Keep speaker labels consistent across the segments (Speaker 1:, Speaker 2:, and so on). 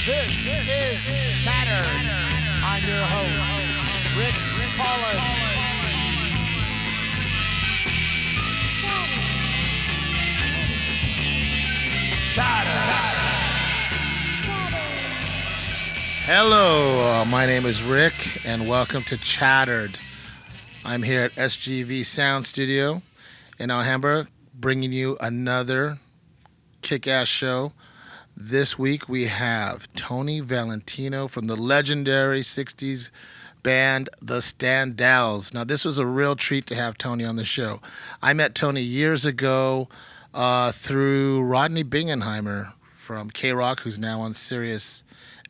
Speaker 1: This is Shattered. I'm your host, Rick Collins.
Speaker 2: Hello, my name is Rick, and welcome to Chattered. I'm here at SGV Sound Studio in Alhambra, bringing you another kick-ass show. This week we have Tony Valentino from the legendary 60s band The Standells. Now, this was a real treat to have Tony on the show. I met Tony years ago through Rodney Bingenheimer from K-Rock, who's now on Sirius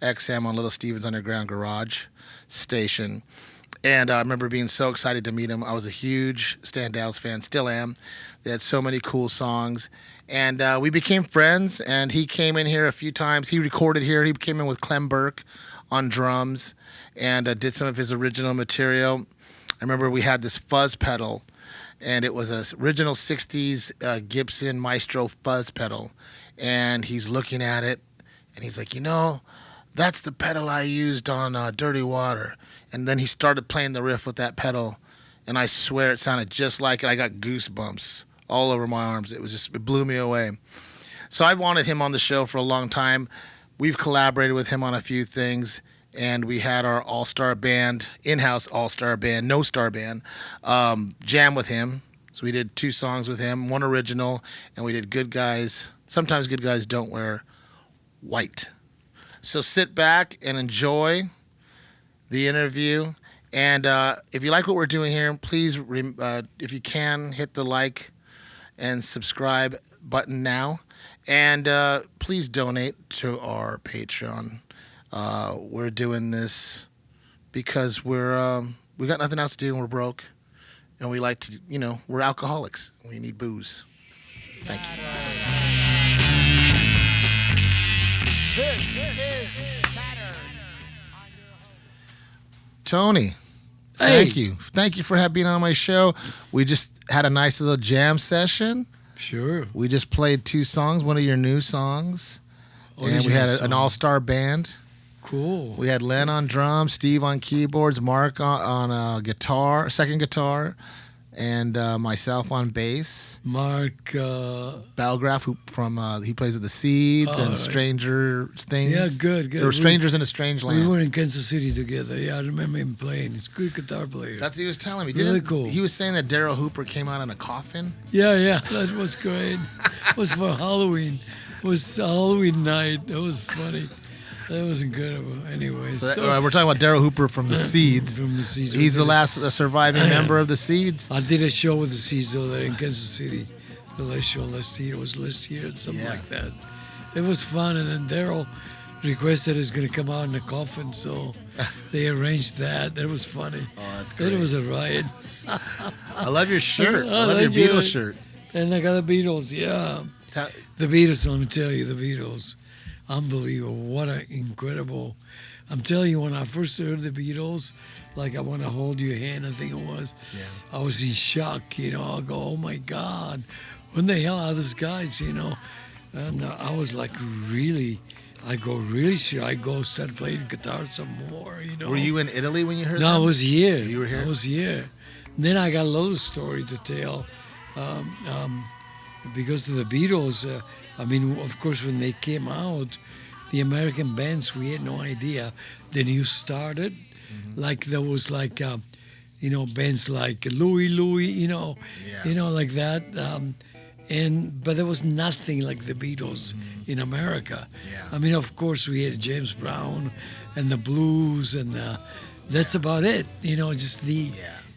Speaker 2: XM on Little Steven's Underground Garage station. And I remember being so excited to meet him. I was a huge Standells fan, still am. They had so many cool songs. And we became friends, and he came in here a few times. He recorded here. He came in with Clem Burke on drums and did some of his original material. I remember we had this fuzz pedal, and it was an original 60s Gibson Maestro fuzz pedal. And he's looking at it, and he's like, you know, that's the pedal I used on Dirty Water. And then he started playing the riff with that pedal, and I swear it sounded just like it. I got goosebumps all over my arms. It blew me away. So I wanted him on the show for a long time. We've collaborated with him on a few things, and we had our all-star band, in-house all-star band, no-star band, jam with him. So we did 2 songs with him, 1 original, and we did Good Guys. Sometimes Good Guys Don't Wear White. So sit back and enjoy the interview. And if you like what we're doing here, please, if you can, hit the like and subscribe button now. And please donate to our Patreon. We're doing this because we got nothing else to do and we're broke. And we like to, we're alcoholics. We need booze. Thank you. This is Shattered. Tony,
Speaker 3: hey.
Speaker 2: Thank you for being on my show. We just had a nice little jam session.
Speaker 3: Sure.
Speaker 2: We just played 2 songs, one of your new songs. And we had an all-star band.
Speaker 3: Cool.
Speaker 2: We had Len on drums, Steve on keyboards, Mark on guitar, second guitar, and myself on bass.
Speaker 3: Mark
Speaker 2: Balgraff, he plays with the Seeds and
Speaker 3: right.
Speaker 2: Stranger Things.
Speaker 3: Yeah, good.
Speaker 2: There were Strangers in a Strange Land.
Speaker 3: We were in Kansas City together. Yeah, I remember him playing. He's a good guitar player.
Speaker 2: That's what he was telling me.
Speaker 3: Really cool.
Speaker 2: He was saying that Daryl Hooper came out in a coffin.
Speaker 3: Yeah, that was great. It was for Halloween. It was Halloween night. That was funny. That was incredible. Anyway,
Speaker 2: we're talking about Daryl Hooper from the Seeds.
Speaker 3: From the Seeds.
Speaker 2: He's the last surviving member of the Seeds.
Speaker 3: I did a show with the Seeds over there in Kansas City. The last show last year was something like that. It was fun, and then Daryl requested he's going to come out in a coffin, so they arranged that. That was funny.
Speaker 2: Oh, that's great.
Speaker 3: It was a riot.
Speaker 2: I love your shirt. I love your Beatles shirt.
Speaker 3: And I got the Beatles, yeah. The Beatles, let me tell you, the Beatles. Unbelievable. What an incredible. I'm telling you, when I first heard the Beatles, like I Want to Hold Your Hand, I think it was, I was in shock, I go, oh my God, when the hell are these guys, And I was like, really sure. I go start playing guitar some more,
Speaker 2: Were you in Italy when you heard that?
Speaker 3: No, I was here.
Speaker 2: You were here?
Speaker 3: I was here. And then I got a little story to tell. Because of the Beatles, of course, when they came out, the American bands, we had no idea. Then you started, like there was bands like Louie, like that. But there was nothing like the Beatles in America.
Speaker 2: Yeah.
Speaker 3: Of course, we had James Brown and the blues, and that's about it. Just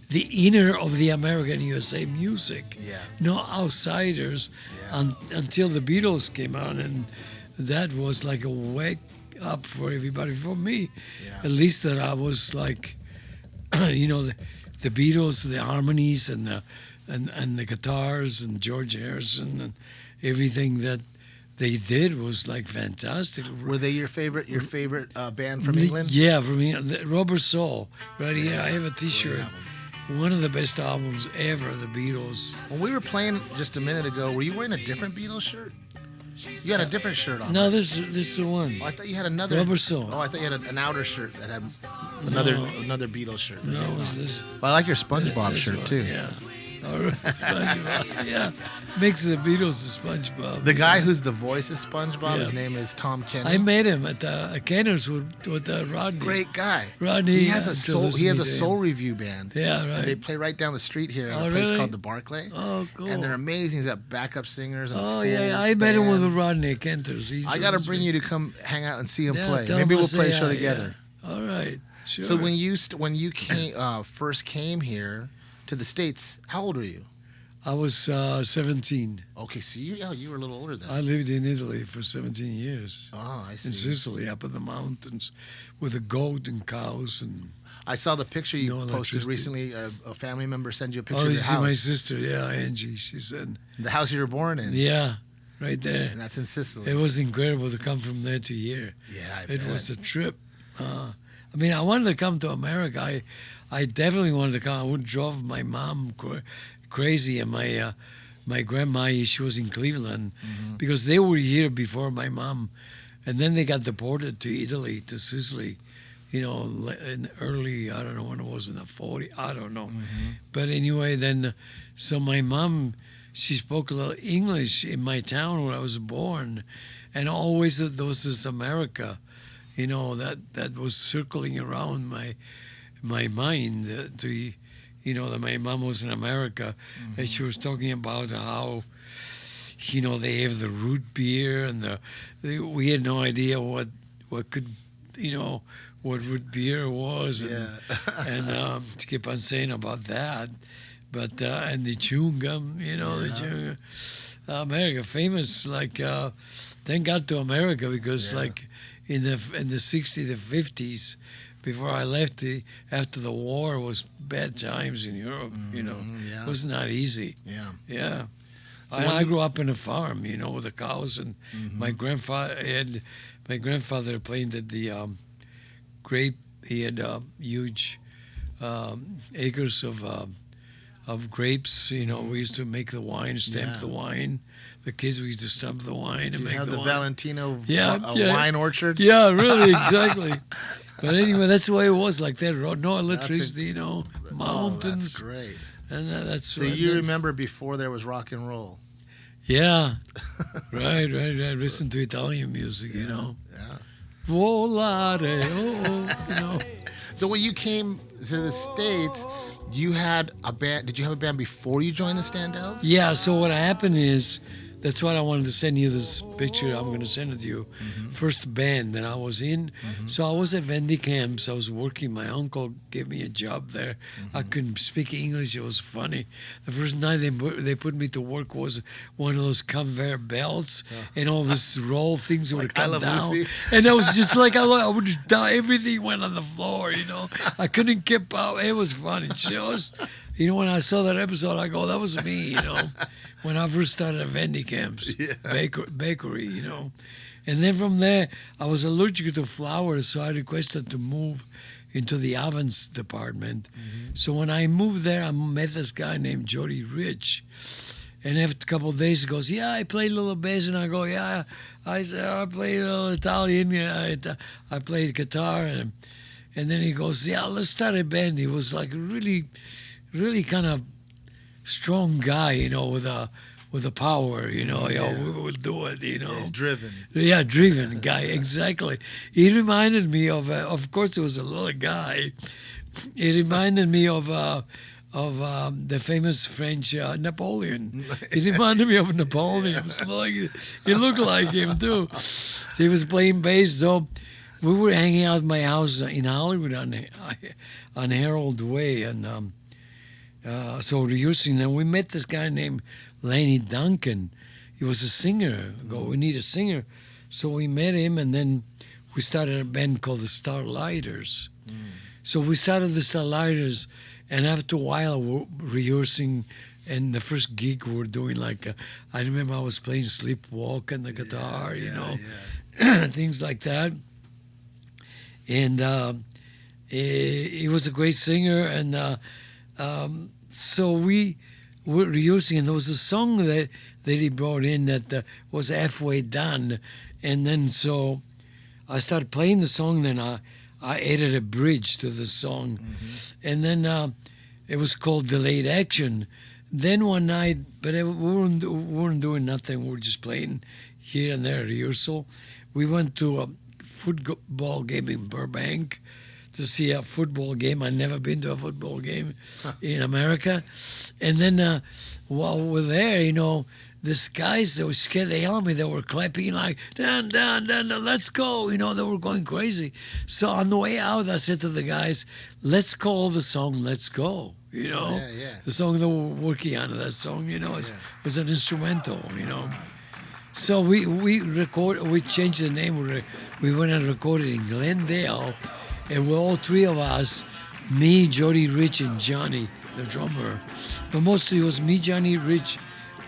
Speaker 3: the inner of the American USA music.
Speaker 2: Yeah.
Speaker 3: No outsiders until the Beatles came out, and that was like a wake up for everybody. For me, at least, that I was like, the Beatles, the harmonies and the guitars and George Harrison and everything that they did was like fantastic.
Speaker 2: Were they your favorite band from England?
Speaker 3: Yeah, from England. Rubber Soul, right here. I have a T-shirt. one of the best albums ever, the Beatles.
Speaker 2: When we were playing just a minute ago, were you wearing a different Beatles shirt? You had a different shirt on.
Speaker 3: No, this is the one.
Speaker 2: Oh, I thought you had another.
Speaker 3: Rubber Soul.
Speaker 2: Oh, I thought you had an outer shirt that had another Beatles shirt.
Speaker 3: No, it was this.
Speaker 2: Well, I like your SpongeBob
Speaker 3: this
Speaker 2: shirt
Speaker 3: one,
Speaker 2: too.
Speaker 3: Yeah. All right. SpongeBob, yeah. Makes the Beatles the SpongeBob.
Speaker 2: The guy who's the voice of SpongeBob,
Speaker 3: Yeah.
Speaker 2: his name is Tom Kenny.
Speaker 3: I met him at Kenner's with Rodney.
Speaker 2: Great guy.
Speaker 3: Rodney.
Speaker 2: He has a
Speaker 3: until
Speaker 2: soul.
Speaker 3: this
Speaker 2: He has a
Speaker 3: meeting.
Speaker 2: soul review band.
Speaker 3: Yeah,
Speaker 2: And
Speaker 3: right.
Speaker 2: they play right down the street here at
Speaker 3: Oh,
Speaker 2: a place
Speaker 3: really?
Speaker 2: called the Barclay.
Speaker 3: Oh, cool.
Speaker 2: And they're amazing. He's got backup singers. And a
Speaker 3: Oh,
Speaker 2: full
Speaker 3: yeah. I met him with
Speaker 2: band.
Speaker 3: Rodney at Kenner's.
Speaker 2: I got to bring you to come hang out and see him
Speaker 3: Yeah,
Speaker 2: play.
Speaker 3: tell
Speaker 2: Maybe
Speaker 3: him
Speaker 2: we'll
Speaker 3: I
Speaker 2: play a
Speaker 3: say
Speaker 2: show
Speaker 3: hi,
Speaker 2: together.
Speaker 3: yeah. All right. Sure.
Speaker 2: So when you came first came here to the States, how old were you?
Speaker 3: I was 17.
Speaker 2: Okay, so you were a little older then.
Speaker 3: I lived in Italy for 17 years.
Speaker 2: Oh, I see.
Speaker 3: In Sicily, up in the mountains, with a goat and cows. And
Speaker 2: I saw the picture you
Speaker 3: No
Speaker 2: posted
Speaker 3: electricity.
Speaker 2: recently. A family member sent you a picture
Speaker 3: oh,
Speaker 2: of
Speaker 3: this
Speaker 2: your
Speaker 3: is my
Speaker 2: house.
Speaker 3: sister, yeah, Angie. She said,
Speaker 2: The house you were born in.
Speaker 3: yeah, right there.
Speaker 2: And that's in Sicily.
Speaker 3: It was incredible to come from there to here.
Speaker 2: Yeah,
Speaker 3: It was a trip. I mean, I wanted to come to America. I definitely wanted to come. I would drove my mom crazy, and my grandma, she was in Cleveland, because they were here before my mom, and then they got deported to Italy, to Sicily, in early, I don't know when it was, in the 40s, I don't know. But anyway, then, so my mom, she spoke a little English in my town where I was born, and always there was this America, that was circling around my mind, that my mom was in America, and she was talking about how, they have the root beer, and we had no idea what could, what root beer was, and she kept on saying about that, but and the chewing gum, the chewing gum. America famous, like thank God to America, because like in the 60s, the 50s. Before I left, after the war, was bad times in Europe. It was not easy. Yeah.
Speaker 2: So
Speaker 3: I grew up in a farm, with the cows, and my grandfather planted the grape. He had huge acres of grapes. We used to make the wine, stamp the wine. The kids, we used to stamp the wine and make
Speaker 2: have
Speaker 3: the
Speaker 2: the
Speaker 3: wine.
Speaker 2: Valentino
Speaker 3: Yeah.
Speaker 2: wine orchard.
Speaker 3: Yeah, really, exactly. But anyway, that's the way it was. Like that road, no electricity, mountains.
Speaker 2: Oh, that's great.
Speaker 3: And that's
Speaker 2: So you remember before there was rock and roll?
Speaker 3: Yeah, right. Listen to Italian music,
Speaker 2: Yeah.
Speaker 3: Volare, oh.
Speaker 2: So when you came to the States, you had a band. Did you have a band before you joined the Standells?
Speaker 3: Yeah, so what happened is, that's why I wanted to send you this picture. I'm going to send it to you. First band that I was in. So I was at Vendy Camps. I was working. My uncle gave me a job there. I couldn't speak English. It was funny. The first night they put me to work was one of those conveyor belts, and all this roll things would
Speaker 2: Like I
Speaker 3: come
Speaker 2: Love
Speaker 3: down.
Speaker 2: Lucy?
Speaker 3: And I was just like, I would just die. Everything went on the floor, I couldn't keep up. It was funny. Shows. When I saw that episode, I go, that was me, when I first started at Vendy Camps, bakery, And then from there, I was allergic to flowers, so I requested to move into the ovens department. So when I moved there, I met this guy named Jody Rich. And after a couple of days, he goes, yeah, I play a little bass. And I go, yeah. I said, I play a little Italian. Yeah, I played guitar. And then he goes, yeah, let's start a band. He was like really kind of strong guy, with a power, we will do it,
Speaker 2: He's driven.
Speaker 3: Yeah, driven guy, exactly. He reminded me of course, he was a little guy. He reminded me of the famous French Napoleon. He reminded me of Napoleon. He looked like him too. So he was playing bass. So we were hanging out at my house in Hollywood on Harold Way, and so rehearsing. And we met this guy named Lanny Duncan. He was a singer. We need a singer. So we met him, and then we started a band called the Starlighters. So we started the Starlighters, and after a while, we're rehearsing. And the first gig we were doing, I remember I was playing Sleepwalk on the guitar, things like that. And he was a great singer, and So we were rehearsing, and there was a song that he brought in that was halfway done, and then so I started playing the song. Then I added a bridge to the song, and then it was called Delayed Action. Then one night, but we weren't doing nothing. We were just playing here and there, rehearsal. We went to a football game in Burbank to see a football game. I'd never been to a football game in America. And then while we're there, these guys, they were scared the hell out of me. They were clapping like, dun, dun, dun, dun, let's go. They were going crazy. So on the way out, I said to the guys, let's call the song Let's Go. The song that we're working on, that song, was an instrumental, So we changed the name. We went and recorded in Glendale, and we're all three of us, me, Jody Rich, and Johnny, the drummer. But mostly it was me, Johnny Rich,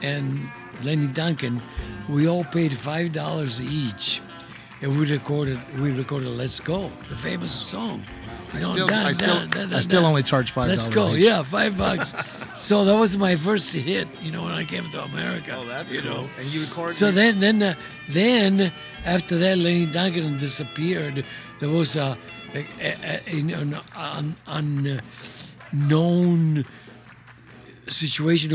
Speaker 3: and Lenny Duncan. We all paid $5 each, and we recorded Let's Go, the famous song.
Speaker 2: I still only charge $5.
Speaker 3: Let's go,
Speaker 2: each.
Speaker 3: yeah, $5. So that was my first hit, when I came to America.
Speaker 2: Oh, that's cool. And you recorded.
Speaker 3: So then after that, Lenny Duncan disappeared. There was an unknown situation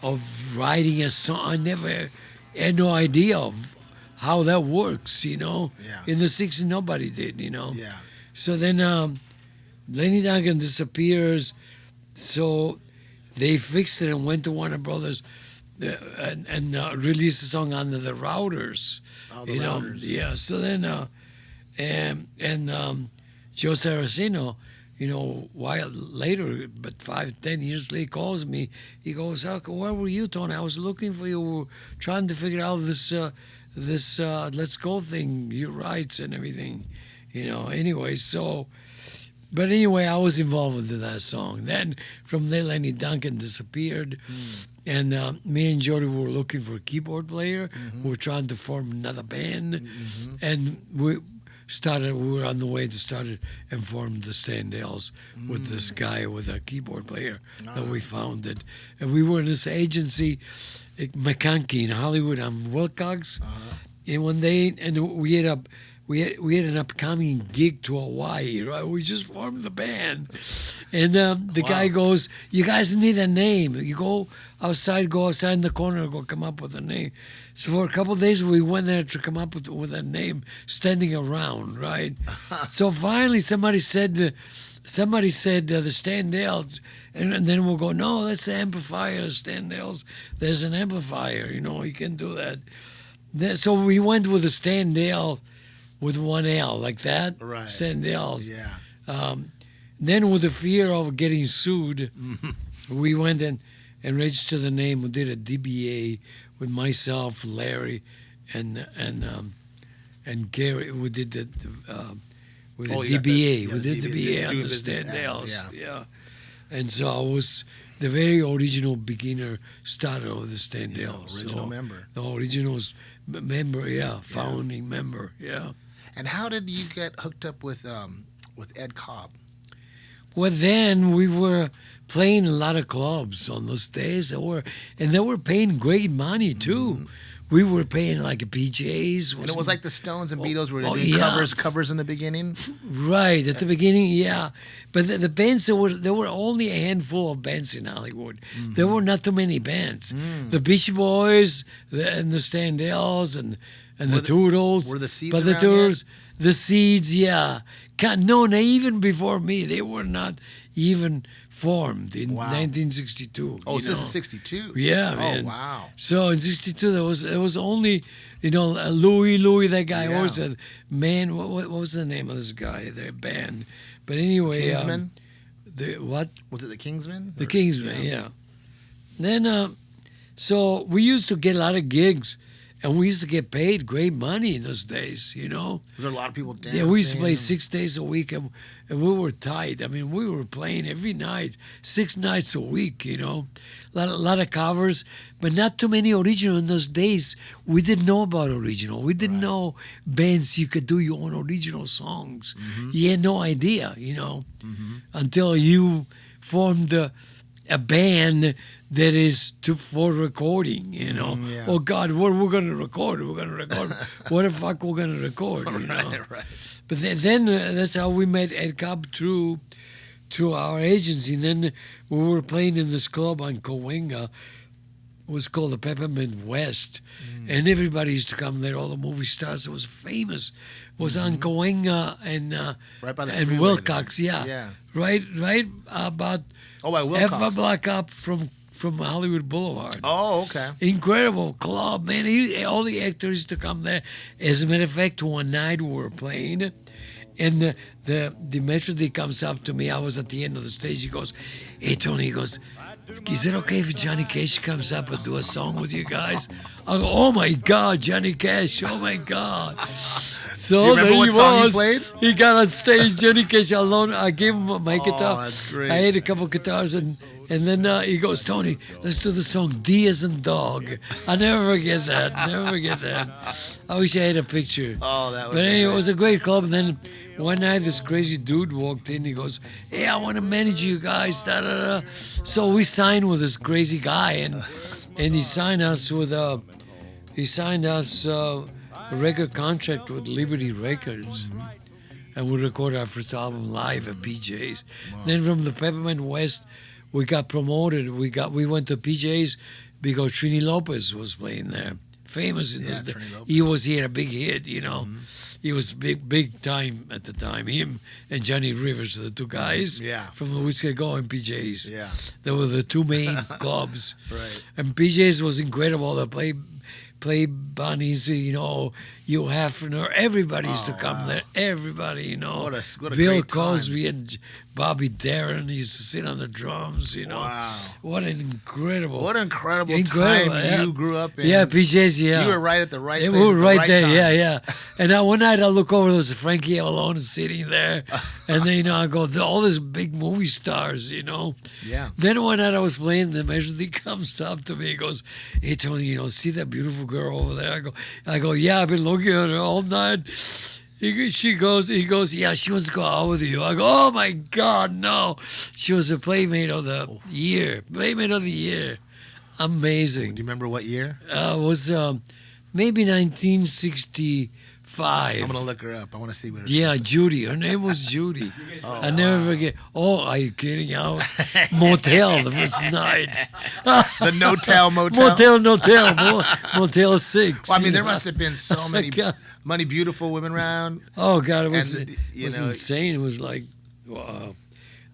Speaker 3: of writing a song. I never had no idea of how that works. In the '60s, nobody did.
Speaker 2: Yeah.
Speaker 3: So then Lenny Duncan disappears, so they fixed it and went to Warner Brothers and released the song under the Routers.
Speaker 2: Oh, the Routers.
Speaker 3: Yeah, so then, Joe Saraceno, while later, but 5-10 years later, calls me. He goes, where were you, Tony? I was looking for you. We were trying to figure out this Let's Go thing, your rights and everything. Anyway, but anyway, I was involved with that song. Then from there, Lenny Duncan disappeared, and me and Jody were looking for a keyboard player. We were trying to form another band, and we were on the way to start it and form the Standells with this guy, with a keyboard player that we founded. And we were in this agency, McConkey in Hollywood on Wilcox, and one day, and we had an upcoming gig to Hawaii, right? We just formed the band. And the guy goes, you guys need a name. You go outside in the corner and come up with a name. So for a couple of days, we went there to come up with a name, Standing Around, right? So finally somebody said the Standells, and then we'll go, no, that's the amplifier, the Standells. There's an amplifier, you can do that. So we went with the Standell with one L, like that.
Speaker 2: Right.
Speaker 3: Standells.
Speaker 2: Yeah.
Speaker 3: Then with the fear of getting sued, we went and registered the name. We did a DBA with myself, Larry, and Gary. We did the DBA. We did the DBA on the Standells. Yeah. And so I was the very original beginner starter of the Standells.
Speaker 2: Original member.
Speaker 3: The original member, founding member,
Speaker 2: And how did you get hooked up with Ed Cobb?
Speaker 3: Well, then we were playing a lot of clubs on those days, and they were paying great money too. We were paying like PJs.
Speaker 2: And it was like the Stones and Beatles were doing covers in the beginning?
Speaker 3: Right, at the beginning, yeah. But the bands, there were only a handful of bands in Hollywood. There were not too many bands. The Beach Boys and the Standells and the Toodles.
Speaker 2: Were the Seeds
Speaker 3: but the
Speaker 2: around
Speaker 3: Toodles, the Seeds, yeah. No, even before me. They were not even formed in 1962.
Speaker 2: Oh, so this is 62?
Speaker 3: Yeah, man.
Speaker 2: Oh, wow.
Speaker 3: So in 62, there was only, Louis, that guy. What was that? Man, what was the name of this guy, their band? But anyway.
Speaker 2: Kingsmen?
Speaker 3: What?
Speaker 2: Was it the Kingsmen?
Speaker 3: The Kingsmen, yeah. Then, so we used to get a lot of gigs, and we used to get paid great money in those days,
Speaker 2: Was there a lot of people dancing?
Speaker 3: Yeah, we used to play 6 days a week, and we were tight. I mean, we were playing every night, 6 nights a week, A lot of covers, but not too many original in those days. We didn't know about original. We didn't know bands you could do your own original songs. You had no idea, until you formed a band that is for recording, you know.
Speaker 2: Yeah.
Speaker 3: Oh God, what we're gonna record? We're gonna record. What the fuck we're gonna record? You know.
Speaker 2: Right.
Speaker 3: But then that's how we met Ed Cobb through our agency. And then we were playing in this club on Cahuenga. It was called the Peppermint West, and everybody used to come there. All the movie stars. It was famous. It was on Cahuenga and
Speaker 2: Right by the
Speaker 3: and
Speaker 2: freeway
Speaker 3: Wilcox.
Speaker 2: there.
Speaker 3: Yeah.
Speaker 2: Yeah.
Speaker 3: Right about
Speaker 2: Oh, by
Speaker 3: half a
Speaker 2: Wilcox.
Speaker 3: block up from Hollywood Boulevard.
Speaker 2: Oh, okay.
Speaker 3: Incredible club, man. All the actors used to come there. As a matter of fact, one night we were playing, and the Metro D comes up to me. I was at the end of the stage. He goes, "Hey, Tony," he goes, "Is it okay if Johnny Cash comes up and do a song with you guys?" I go, "Oh my God, Johnny Cash! Oh my God!" So
Speaker 2: Do you remember
Speaker 3: there
Speaker 2: what
Speaker 3: he
Speaker 2: song he
Speaker 3: was.
Speaker 2: played?
Speaker 3: He got on stage, Johnny Cash alone. I gave him my guitar.
Speaker 2: that's great.
Speaker 3: I had a couple guitars, and then he goes, "Tony, let's do the song D as in Dog." I never forget that. Never forget that. I wish I had a picture.
Speaker 2: Oh, that would
Speaker 3: But
Speaker 2: be
Speaker 3: anyway, it
Speaker 2: great.
Speaker 3: was a great club. And then one night, this crazy dude walked in. He goes, "Hey, I want to manage you guys." Da, da, da. So we signed with this crazy guy, and he signed us with a record contract with Liberty Records. And we recorded our first album live at PJ's. Then from the Peppermint West, we got promoted. We went to PJ's because Trini Lopez was playing there. Famous in this day.
Speaker 2: Trini Lopez.
Speaker 3: He had a big hit, you know. He was big time at the time. Him and Johnny Rivers, the two guys
Speaker 2: Yeah.
Speaker 3: from the Whiskey Go and PJ's.
Speaker 2: Yeah.
Speaker 3: They were the two main clubs.
Speaker 2: Right.
Speaker 3: And PJ's was incredible. They play Bonnie's, you know, Hugh Hefner. Everybody used to come there. Everybody, you know.
Speaker 2: What a
Speaker 3: Bill
Speaker 2: great time.
Speaker 3: Cosby and Bobby Darin used to sit on the drums, you know.
Speaker 2: Wow.
Speaker 3: What an incredible.
Speaker 2: What an incredible,
Speaker 3: Incredible,
Speaker 2: time
Speaker 3: yeah.
Speaker 2: you grew up in.
Speaker 3: Yeah, PJ's, yeah.
Speaker 2: You were right at the right
Speaker 3: Yeah,
Speaker 2: place
Speaker 3: we were
Speaker 2: at the
Speaker 3: right
Speaker 2: right
Speaker 3: there,
Speaker 2: time.
Speaker 3: yeah. And one night I look over, there's Frankie Avalon sitting there, and then, you know, I go, all these big movie stars, you know.
Speaker 2: Yeah.
Speaker 3: Then one night I was playing, the Measure D comes up to me, he goes, "Hey, Tony, you know, see that beautiful girl over there?" I go, "Yeah, I've been looking at her all night." He goes, "Yeah, she wants to go out with you." I go, "Oh my God, no!" She was a Playmate of the Year. Playmate of the Year. Amazing.
Speaker 2: Do you remember what year?
Speaker 3: It was maybe 1965.
Speaker 2: I'm gonna look her up. I want to see what her
Speaker 3: Yeah,
Speaker 2: says.
Speaker 3: Judy. Her name was Judy. I never forget. Oh, are you kidding? Out motel the first night.
Speaker 2: The No-Tell Motel.
Speaker 3: Motel 6.
Speaker 2: Well, I mean,
Speaker 3: you
Speaker 2: there
Speaker 3: know.
Speaker 2: must have been so many
Speaker 3: God.
Speaker 2: beautiful women around.
Speaker 3: Oh God, it was,
Speaker 2: And,
Speaker 3: it
Speaker 2: you
Speaker 3: was
Speaker 2: know-
Speaker 3: insane. It was like wow,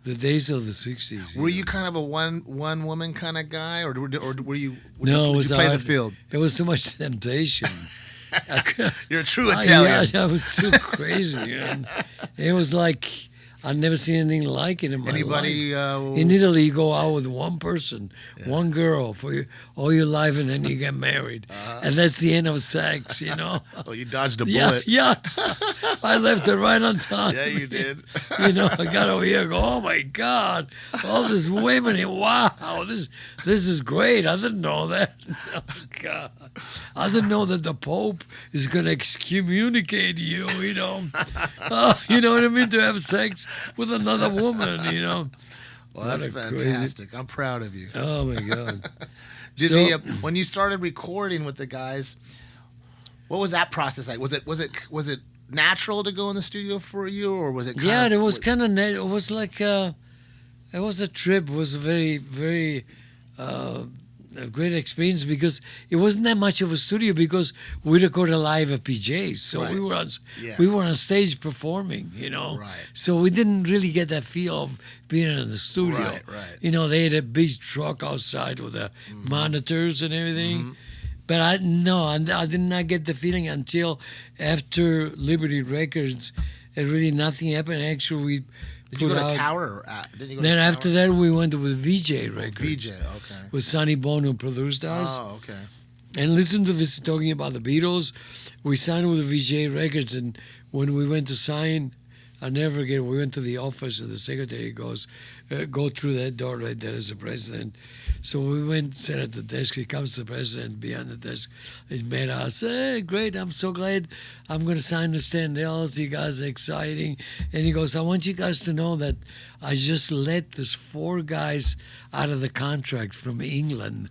Speaker 3: the days of the '60s.
Speaker 2: Were you kind of a one woman kind of guy, or were you?
Speaker 3: No,
Speaker 2: did
Speaker 3: it was
Speaker 2: you play
Speaker 3: hard.
Speaker 2: the field?
Speaker 3: It was too much temptation.
Speaker 2: You're a true Italian.
Speaker 3: Yeah, I was too crazy. Man. It was like I'd never seen anything like it in my
Speaker 2: Anybody?
Speaker 3: life. In Italy, you go out with one person, one girl for all your life, and then you get married, and that's the end of sex. You know.
Speaker 2: Oh, you dodged a
Speaker 3: Yeah,
Speaker 2: bullet.
Speaker 3: yeah. I left it right on time.
Speaker 2: Yeah, you did.
Speaker 3: You know, I got over here and go, "Oh my God, all these women here, wow, this is great. I didn't know that." Oh God. I didn't know that the Pope is gonna excommunicate you, you know. You know what I mean? To have sex with another woman, you know.
Speaker 2: Well, that's
Speaker 3: What a
Speaker 2: fantastic. I'm proud of you.
Speaker 3: Oh my God.
Speaker 2: Did
Speaker 3: So-
Speaker 2: when you started recording with the guys, what was that process like? Was it natural to go in the studio for you, or was it?
Speaker 3: Yeah, it was kind of it was like it was a trip. It was a very a great experience because it wasn't that much of a studio because we recorded live at PJ's, so
Speaker 2: Right. Yeah.
Speaker 3: we were on stage performing, you know.
Speaker 2: Right.
Speaker 3: So we didn't really get that feel of being in the studio.
Speaker 2: Right.
Speaker 3: You know, they had a big truck outside with the monitors and everything. But I did not get the feeling until after Liberty Records. Really nothing happened. Actually, we
Speaker 2: Did you
Speaker 3: put
Speaker 2: go to
Speaker 3: out.
Speaker 2: Tower? Or, didn't you go
Speaker 3: Then
Speaker 2: to
Speaker 3: after
Speaker 2: Tower?
Speaker 3: that, we went with VJ Records.
Speaker 2: VJ, okay.
Speaker 3: With Sonny Bono who produced us.
Speaker 2: Oh, okay.
Speaker 3: And listen to this, talking about the Beatles. We signed with VJ Records, and when we went to sign I never forget. We went to the office, and the secretary goes, "Go through that door right there as the president." So we went, sat at the desk. He comes to the president behind the desk. He met us. Hey, great! I'm so glad. I'm going to sign the Standells. You guys are exciting. And he goes, "I want you guys to know that I just let these 4 guys out of the contract from England."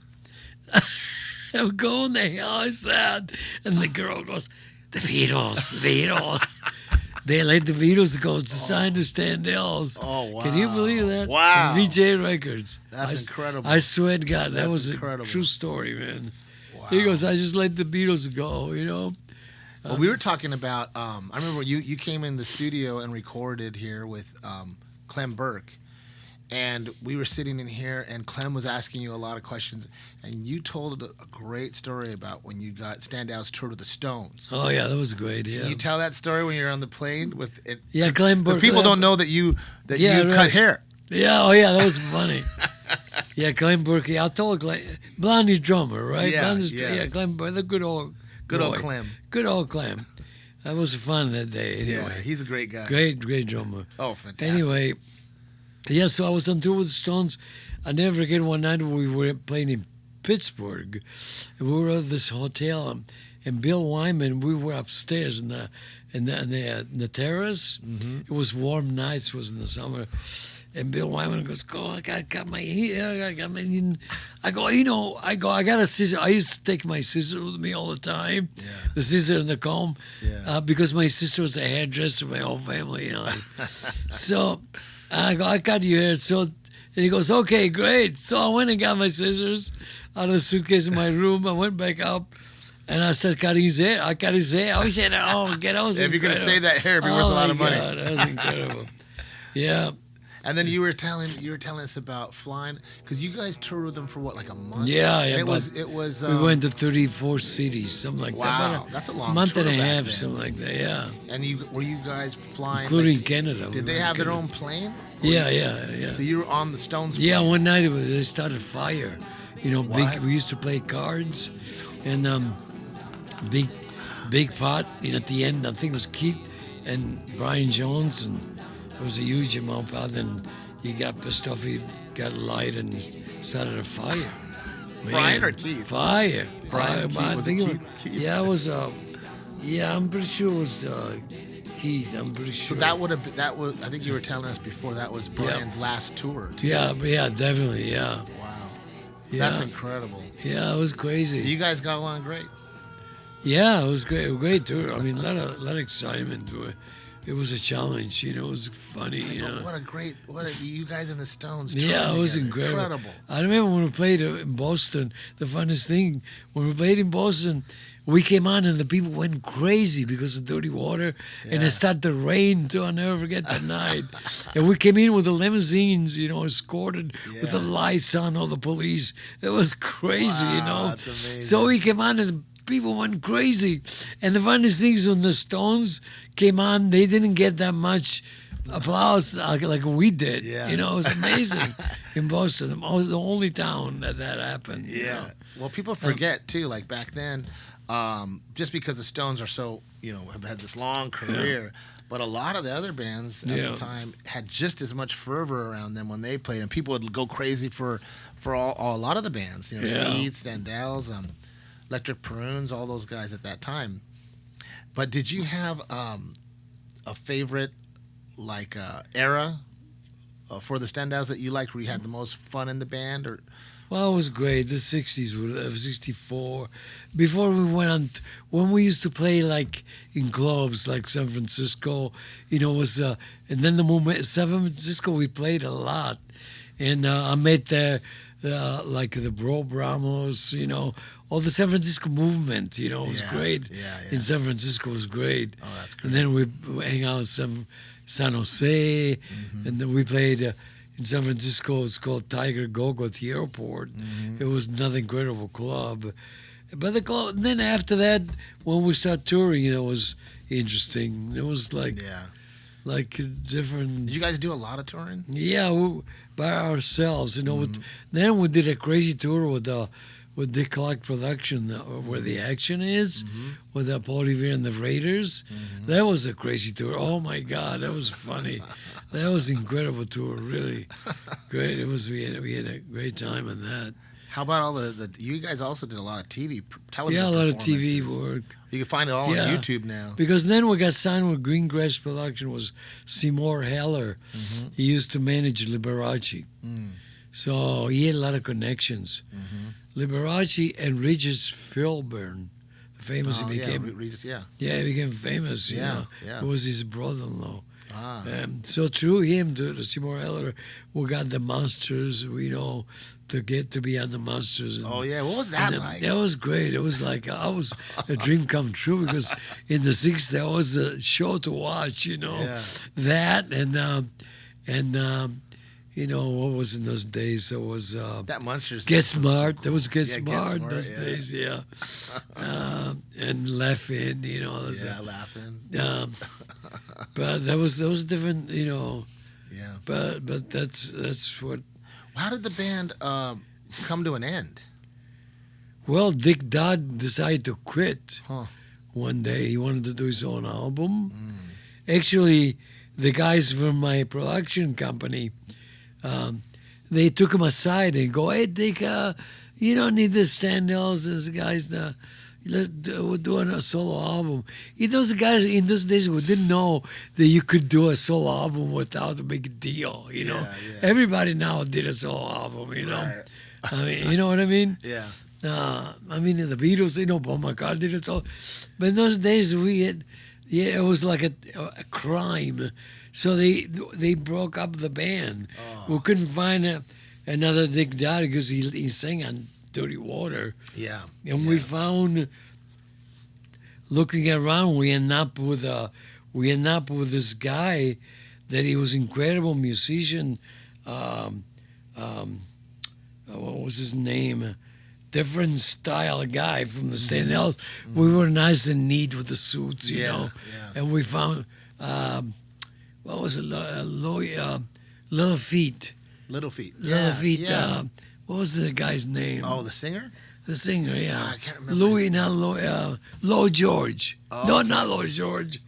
Speaker 3: I'm going, the hell is that? And the girl goes, "The Beatles, the Beatles." They let the Beatles go to sign the Standells.
Speaker 2: Oh, wow.
Speaker 3: Can you believe that?
Speaker 2: Wow.
Speaker 3: On VJ Records.
Speaker 2: That's incredible.
Speaker 3: I swear to God, that
Speaker 2: That's
Speaker 3: was
Speaker 2: incredible.
Speaker 3: a true story, man.
Speaker 2: Wow.
Speaker 3: He goes, "I just let the Beatles go, you know."
Speaker 2: Well, we were talking about, I remember you came in the studio and recorded here with Clem Burke. And we were sitting in here, and Clem was asking you a lot of questions, and you told a great story about when you got Standells tour with the Stones.
Speaker 3: Oh, yeah, that was great, yeah.
Speaker 2: Can you tell that story when you're on the plane with it?
Speaker 3: Yeah, Clem Burke.
Speaker 2: Because people don't know that you
Speaker 3: right.
Speaker 2: cut hair.
Speaker 3: Yeah, oh, yeah, that was funny. Yeah, Clem Burke. I told Clem, Blondie's drummer, right?
Speaker 2: Yeah,
Speaker 3: Blondie's,
Speaker 2: yeah.
Speaker 3: Clem Burke, the good old
Speaker 2: Clem.
Speaker 3: Good old Clem. That was fun that day, anyway.
Speaker 2: Yeah, he's a great guy.
Speaker 3: Great drummer.
Speaker 2: Oh, fantastic.
Speaker 3: Anyway, yeah, so I was on tour with the Stones. I never forget one night we were playing in Pittsburgh. And we were at this hotel, and Bill Wyman, we were upstairs in the terrace.
Speaker 2: Mm-hmm.
Speaker 3: It was warm nights, it was in the summer. And Bill Wyman goes, I got my hair, I got my... I go, I got a scissor. I used to take my scissor with me all the time.
Speaker 2: Yeah.
Speaker 3: The scissor and the comb.
Speaker 2: Yeah.
Speaker 3: Because my sister was a hairdresser, my whole family, So I go, I cut your hair. So, and he goes, okay, great. So I went and got my scissors out of the suitcase in my room. I went back up. And I started cutting his hair. I cut his hair. I said, "Oh, get out!"
Speaker 2: If you're gonna save that hair, it'd be worth a lot of money.
Speaker 3: God, that was incredible. Yeah.
Speaker 2: And then you were telling us about flying, because you guys toured with them for what, like a month?
Speaker 3: Yeah,
Speaker 2: And
Speaker 3: yeah.
Speaker 2: it was.
Speaker 3: We went to 34 cities, something like that.
Speaker 2: Wow,
Speaker 3: About
Speaker 2: that's a long
Speaker 3: month
Speaker 2: tour
Speaker 3: and a
Speaker 2: back
Speaker 3: half,
Speaker 2: then.
Speaker 3: something like that. Yeah.
Speaker 2: And were you guys flying?
Speaker 3: Including Canada.
Speaker 2: Did they have their own plane?
Speaker 3: Yeah.
Speaker 2: So you were on the Stones plane?
Speaker 3: Yeah, one night they started fire.
Speaker 2: What?
Speaker 3: We used to play cards, and big pot. At the end, I think it was Keith and Brian Jones, and it was a huge amount of pot. And he got pissed off. He got a light and started a fire. Man,
Speaker 2: Brian or Keith?
Speaker 3: Fire.
Speaker 2: Brian,
Speaker 3: Fire.
Speaker 2: Keith. Was it Keith?
Speaker 3: Yeah, it was. Yeah, I'm pretty sure it was Keith. I'm pretty
Speaker 2: So
Speaker 3: sure.
Speaker 2: that was. I think you were telling us before that was Brian's last tour. Too.
Speaker 3: Yeah, definitely. Yeah.
Speaker 2: Wow.
Speaker 3: Yeah.
Speaker 2: That's incredible.
Speaker 3: Yeah, it was crazy.
Speaker 2: So you guys got along great.
Speaker 3: Yeah, it was great. A great tour. I mean, a lot of excitement. It was a challenge. It was funny.
Speaker 2: You guys in the Stones.
Speaker 3: Yeah, it was
Speaker 2: together.
Speaker 3: incredible. I remember when we played in Boston. The funniest thing, when we played in Boston, we came on and the people went crazy because of dirty water, and it started to rain too. I'll never forget that night. And we came in with the limousines, escorted with the lights on, all the police. It was crazy,
Speaker 2: Wow, that's amazing.
Speaker 3: So we came on and people went crazy. And the funniest thing is when the Stones came on, they didn't get that much applause like we did.
Speaker 2: Yeah.
Speaker 3: It was amazing in Boston. It was the only town that happened.
Speaker 2: Yeah. Well, people forget too. Like back then, just because the Stones are so have had this long career, but a lot of the other bands at the time had just as much fervor around them when they played, and people would go crazy for a lot of the bands. Seeds, Standells, Electric Prunes, all those guys at that time. But did you have a favorite era for the Standells that you liked, where you had the most fun in the band? Or
Speaker 3: Well, it was great. The 60s were 64. Before we went on, when we used to play in clubs like San Francisco, was and then the movement San Francisco we played a lot, and I met there the Bro Bramos, all the San Francisco movement, it was great.
Speaker 2: Yeah.
Speaker 3: In San Francisco, it was great.
Speaker 2: Oh, that's great.
Speaker 3: And then we hang out in San Jose, and then we played in San Francisco. It's called Tiger Go-Go at the airport. It was another incredible club. But the club, then after that, when we start touring, it was interesting. It was different.
Speaker 2: Did you guys do a lot of touring?
Speaker 3: Yeah, by ourselves. Then we did a crazy tour with with Dick Clark production, where the action is, with Paul Revere and the Raiders. That was a crazy tour. Oh my God, that was funny. That was an incredible tour, really great. It was. We had a great time on that.
Speaker 2: How about all the you guys also did a lot of television?
Speaker 3: Yeah, a lot of TV
Speaker 2: performances.
Speaker 3: work.
Speaker 2: You can find it all on YouTube now.
Speaker 3: Because then we got signed with Greengrass Production. Was Seymour Heller? He used to manage Liberace, so he had a lot of connections. Liberace and Regis Philbin, famous. He became
Speaker 2: Regis,
Speaker 3: he became famous. You know.
Speaker 2: yeah.
Speaker 3: It was his brother-in-law.
Speaker 2: Ah.
Speaker 3: So through him, to Seymour Heller, we got the Monsters. To get to be on the Monsters.
Speaker 2: Oh yeah, what was that like?
Speaker 3: That was great. It was like I was a dream come true because in the '60s that was a show to watch. That and what was in those days? There was
Speaker 2: that Monsters.
Speaker 3: Get Smart. There was Get Smart
Speaker 2: Get
Speaker 3: in
Speaker 2: Smart,
Speaker 3: those days. Yeah, and Laughing.
Speaker 2: Laughing.
Speaker 3: But that was different.
Speaker 2: Yeah.
Speaker 3: But that's what.
Speaker 2: How did the band come to an end?
Speaker 3: Well, Dick Dodd decided to quit one day. He wanted to do his own album. Actually, the guys from my production company, they took him aside and go, "Hey, Dick, you don't need the Standells. Those guys, we're doing a solo album." Those guys in those days we didn't know that you could do a solo album without a big deal. Everybody now did a solo album.
Speaker 2: Right.
Speaker 3: I mean, you know what I mean?
Speaker 2: Yeah.
Speaker 3: I mean, the Beatles, Paul McCartney did it all. But in those days, it was like a crime. So they broke up the band. We couldn't find another Dick Dodd because he sang on Dirty Water.
Speaker 2: Yeah.
Speaker 3: And we found, looking around, we ended up with this guy that he was incredible musician. What was his name? Different style guy from the Standells. We were nice and neat with the suits, you know.
Speaker 2: Yeah.
Speaker 3: And we found, what was it? Little Feet.
Speaker 2: Little Feet.
Speaker 3: Little Feet.
Speaker 2: Yeah.
Speaker 3: What was the guy's name?
Speaker 2: Oh, the singer?
Speaker 3: The singer, yeah.
Speaker 2: I can't remember.
Speaker 3: Lloyd George.
Speaker 2: Oh,
Speaker 3: No,
Speaker 2: okay.
Speaker 3: not Lloyd George.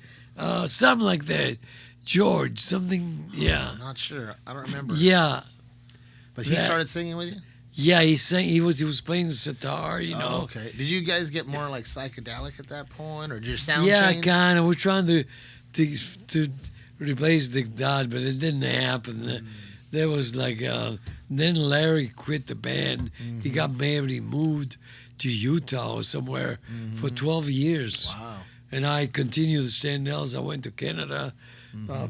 Speaker 3: Something like that. George, something, yeah.
Speaker 2: I'm not sure. I don't remember.
Speaker 3: Yeah.
Speaker 2: But he started singing with you?
Speaker 3: Yeah, he sang. He was playing the sitar, you know.
Speaker 2: Oh, okay. Did you guys get more like psychedelic at that point, or did your sound
Speaker 3: Yeah,
Speaker 2: change?
Speaker 3: kind of. We're trying to replace Dick Dodd, but it didn't happen. There was like then Larry quit the band. He got married. He moved to Utah or somewhere for 12 years.
Speaker 2: Wow.
Speaker 3: And I continued the Standells. I went to Canada,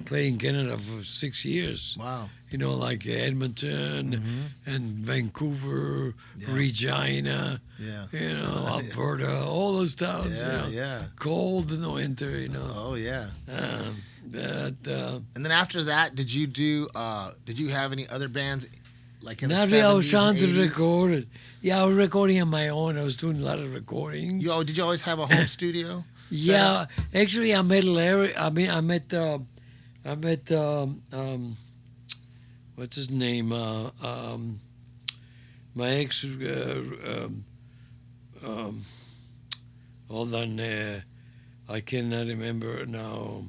Speaker 3: played in Canada for 6 years.
Speaker 2: Wow.
Speaker 3: You know, like Edmonton and Vancouver, Regina, you know, Alberta, all those towns.
Speaker 2: Yeah.
Speaker 3: Cold in the winter, you know.
Speaker 2: Oh, yeah.
Speaker 3: And
Speaker 2: then after that, did you have any other bands like in the 70s
Speaker 3: really, I was trying
Speaker 2: and
Speaker 3: to
Speaker 2: 80s?
Speaker 3: record it. Yeah, I was recording on my own. I was doing a lot of recordings.
Speaker 2: Did you always have a home studio?
Speaker 3: Yeah, actually, I met Larry. I met what's his name? My ex. Hold on, I cannot remember now.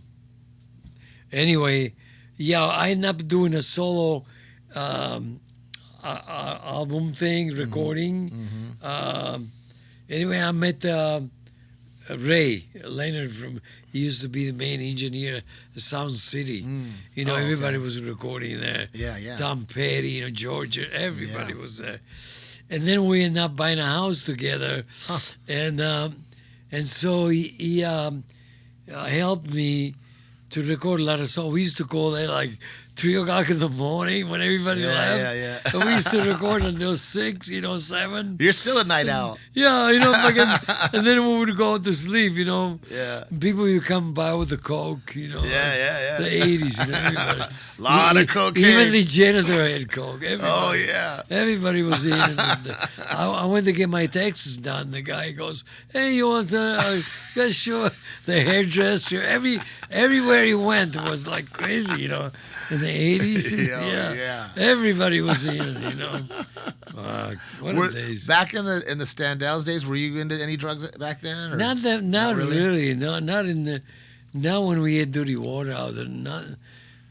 Speaker 3: Anyway, yeah, I ended up doing a solo album thing, recording. Anyway, I met Ray Leonard he used to be the main engineer at Sound City. You know, everybody was recording there.
Speaker 2: Yeah.
Speaker 3: Tom Petty, Georgia, everybody was there. And then we ended up buying a house together. And so he helped me to record a lot of songs. We used to go there like 3 o'clock in the morning when everybody left.
Speaker 2: Yeah.
Speaker 3: And we used to record until 6, 7.
Speaker 2: You're still a night owl.
Speaker 3: Yeah, and then we would go to sleep,
Speaker 2: Yeah.
Speaker 3: People would come by with the Coke,
Speaker 2: Yeah.
Speaker 3: The 80s, everybody.
Speaker 2: Lot of cocaine.
Speaker 3: Even the janitor had Coke. Everybody.
Speaker 2: Oh, yeah.
Speaker 3: Everybody was eating this. I went to get my taxes done. The guy goes, "Hey, you want to?" Sure. The hairdresser, everywhere he went was like crazy, in the 80s.
Speaker 2: Yeah.
Speaker 3: Everybody was in, you know. What a days.
Speaker 2: Back in the Standells days, were you into any drugs back then? Or?
Speaker 3: Not really. No, not in the. Not when we had dirty water out there.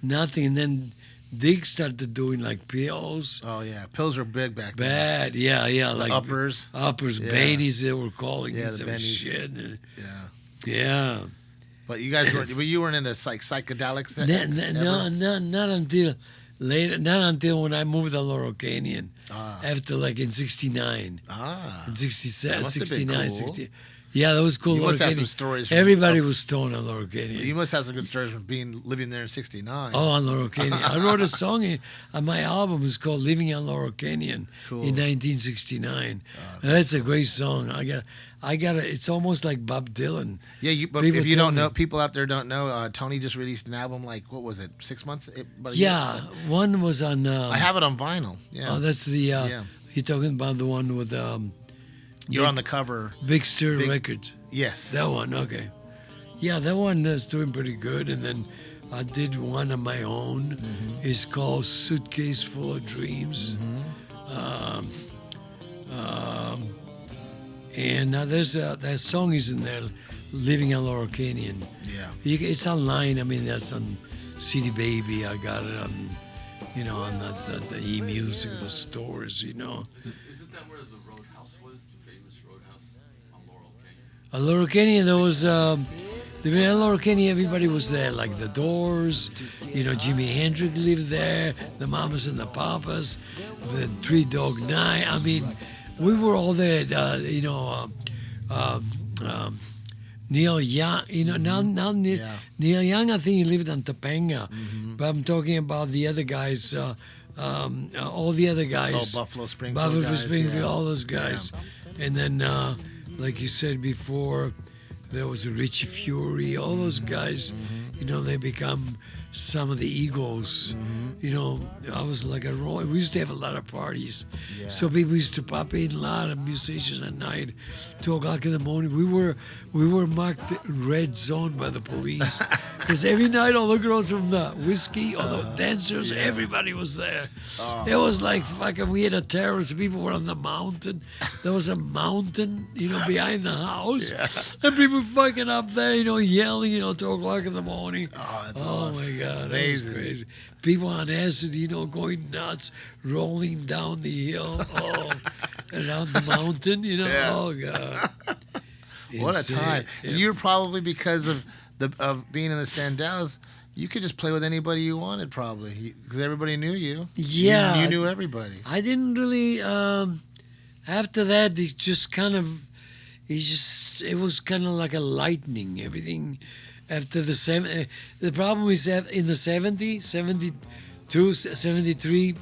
Speaker 3: Nothing. And then Dick started doing like pills.
Speaker 2: Oh yeah, pills were big back then.
Speaker 3: Bad, yeah, like
Speaker 2: uppers,
Speaker 3: yeah. Bennies they were calling
Speaker 2: yeah,
Speaker 3: it some
Speaker 2: bennies.
Speaker 3: shit.
Speaker 2: Yeah. But you guys weren't. You weren't into psychedelics.
Speaker 3: Not until later. Not until when I moved to Laurel Canyon. After like in '69. In '67, '69,
Speaker 2: cool.
Speaker 3: 60. Yeah, that was cool.
Speaker 2: You
Speaker 3: Laurel
Speaker 2: must have
Speaker 3: Canyon.
Speaker 2: some stories.
Speaker 3: Everybody was stoned on Laurel Canyon.
Speaker 2: You must have some good stories from living there in '69.
Speaker 3: Oh, on Laurel Canyon. I wrote a song on my album. It's called "Living on Laurel Canyon" in 1969. That's a great song. I got it. It's almost like Bob Dylan.
Speaker 2: Yeah, but if you don't know, people out there don't know. Tony just released an album. Like what was it? 6 months?
Speaker 3: One was on.
Speaker 2: I have it on vinyl. Yeah.
Speaker 3: Oh, that's the. You're talking about the one with.
Speaker 2: You're on the cover.
Speaker 3: Big Stir Records.
Speaker 2: Yes.
Speaker 3: That one, okay. Yeah, that one is doing pretty good. And then I did one on my own. Mm-hmm. It's called Suitcase Full of Dreams. Mm-hmm. And there's that song is in there, Living on Laurel Canyon.
Speaker 2: Yeah.
Speaker 3: It's online. I mean, that's on CD Baby. I got it on, on the e-music, the stores,
Speaker 4: Isn't that where the Roadhouse was, the famous Roadhouse on Laurel Canyon?
Speaker 3: On Laurel Canyon, there was the Laurel Canyon. Everybody was there, like the Doors. Jimi Hendrix lived there. The Mamas and the Papas, the Three Dog Night. I mean, we were all there. Neil Young. Neil Young. I think he lived on Topanga, but I'm talking about the other guys. All the other guys.
Speaker 2: Oh, Buffalo Springfield.
Speaker 3: All those guys. Yeah. And then, like you said before, there was a Richie Fury. All those guys, they become some of the Eagles. I was like we used to have a lot of parties. Yeah. So people used to pop in, a lot of musicians at night, 2 o'clock in the morning. We were marked red zone by the police because every night all the girls from the whiskey, all the dancers, everybody was there. It was like fucking. We had a terrace. People were on the mountain. There was a mountain, behind the house, and people fucking up there, yelling, 2 o'clock in the morning.
Speaker 2: Oh, that's
Speaker 3: awesome. My God,
Speaker 2: amazing.
Speaker 3: that was crazy. People on acid, going nuts, rolling down the hill, around the mountain, Oh God.
Speaker 2: What a time! Yeah. You're probably because of being in the Standells, you could just play with anybody you wanted, probably, because everybody knew you.
Speaker 3: Yeah,
Speaker 2: you knew everybody.
Speaker 3: I didn't really. After that, it just kind of, it was kind of like a lightning. Everything after the problem is that in the 70s, 72, 73.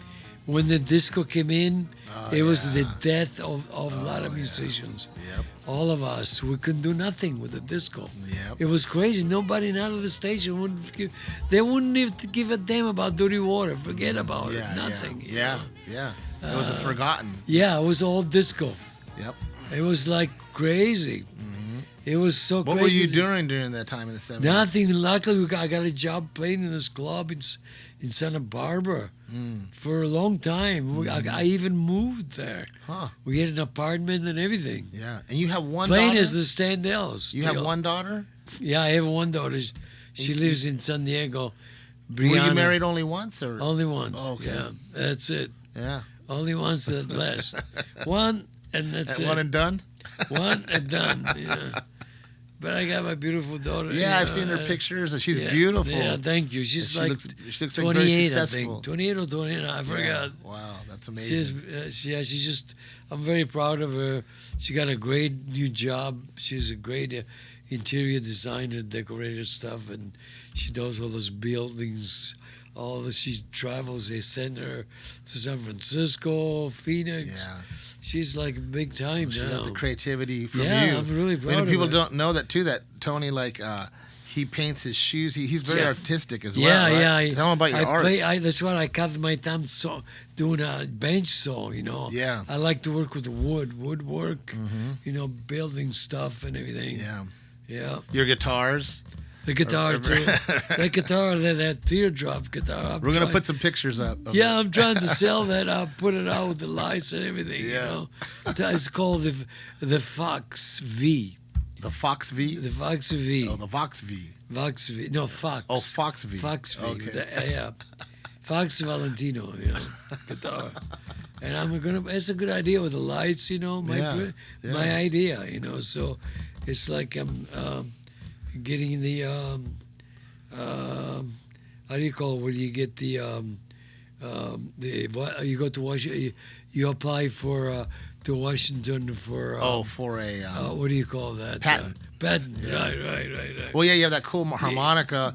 Speaker 3: When the disco came in, it was the death of a lot of musicians.
Speaker 2: Yep.
Speaker 3: All of us, we couldn't do nothing with the disco.
Speaker 2: Yep.
Speaker 3: It was crazy. Nobody out of the station they wouldn't even give a damn about dirty water. Forget about it. Nothing.
Speaker 2: Yeah. It was forgotten.
Speaker 3: Yeah, it was all disco.
Speaker 2: Yep.
Speaker 3: It was like crazy. It was so crazy.
Speaker 2: What were you doing during that time in the 70s?
Speaker 3: Nothing. Luckily, I got a job playing in this club in Santa Barbara for a long time. I even moved there.
Speaker 2: Huh.
Speaker 3: We had an apartment and everything.
Speaker 2: Yeah. And you have one
Speaker 3: playing
Speaker 2: daughter?
Speaker 3: as the Standells.
Speaker 2: You have one daughter?
Speaker 3: Yeah, I have one daughter. She lives in San Diego. Brianna.
Speaker 2: Were you married only once? Or?
Speaker 3: Only once.
Speaker 2: Oh, okay.
Speaker 3: Yeah, that's it.
Speaker 2: Yeah.
Speaker 3: Only once at last. One, and that's it.
Speaker 2: One and done?
Speaker 3: One and done, yeah. But I got my beautiful daughter.
Speaker 2: Yeah, I've seen her pictures. She's beautiful.
Speaker 3: Yeah, thank you. She's
Speaker 2: she
Speaker 3: like
Speaker 2: looks
Speaker 3: 28,
Speaker 2: like very successful.
Speaker 3: I think. 28 or 29, I forgot.
Speaker 2: Wow, that's amazing.
Speaker 3: She's just, I'm very proud of her. She got a great new job. She's a great interior designer, decorator stuff, and she does all those buildings. She travels. They send her to San Francisco, Phoenix.
Speaker 2: Yeah.
Speaker 3: She's like big time
Speaker 2: She
Speaker 3: now.
Speaker 2: got the creativity from you.
Speaker 3: Yeah, I'm really proud of her.
Speaker 2: People don't know that too. That Tony, he paints his shoes. He's very artistic as well. Right?
Speaker 3: Yeah.
Speaker 2: Tell him about your art.
Speaker 3: That's why I cut my time doing a bench saw.
Speaker 2: Yeah.
Speaker 3: I like to work with the woodwork. Building stuff and everything.
Speaker 2: Yeah.
Speaker 3: Yeah.
Speaker 2: Your guitars.
Speaker 3: The guitar too. That guitar, that teardrop guitar.
Speaker 2: We're gonna put some pictures up. Of
Speaker 3: Yeah, I'm trying to sell that. I'll put it out with the lights and everything.
Speaker 2: Yeah.
Speaker 3: You know, it's called the Fox V.
Speaker 2: The Fox V.
Speaker 3: The Fox V.
Speaker 2: Oh, the Vox V.
Speaker 3: Vox V. No, Fox.
Speaker 2: Oh, Fox V.
Speaker 3: Fox V.
Speaker 2: Okay.
Speaker 3: Yeah. Fox Valentino, guitar. And I'm gonna. It's a good idea with the lights, My idea, So it's like I'm getting the how do you call it when you get the you go to Washington, you apply for to Washington for
Speaker 2: for a
Speaker 3: what do you call that?
Speaker 2: patent.
Speaker 3: Patent.
Speaker 2: Yeah.
Speaker 3: Right.
Speaker 2: Well, yeah, you have that cool harmonica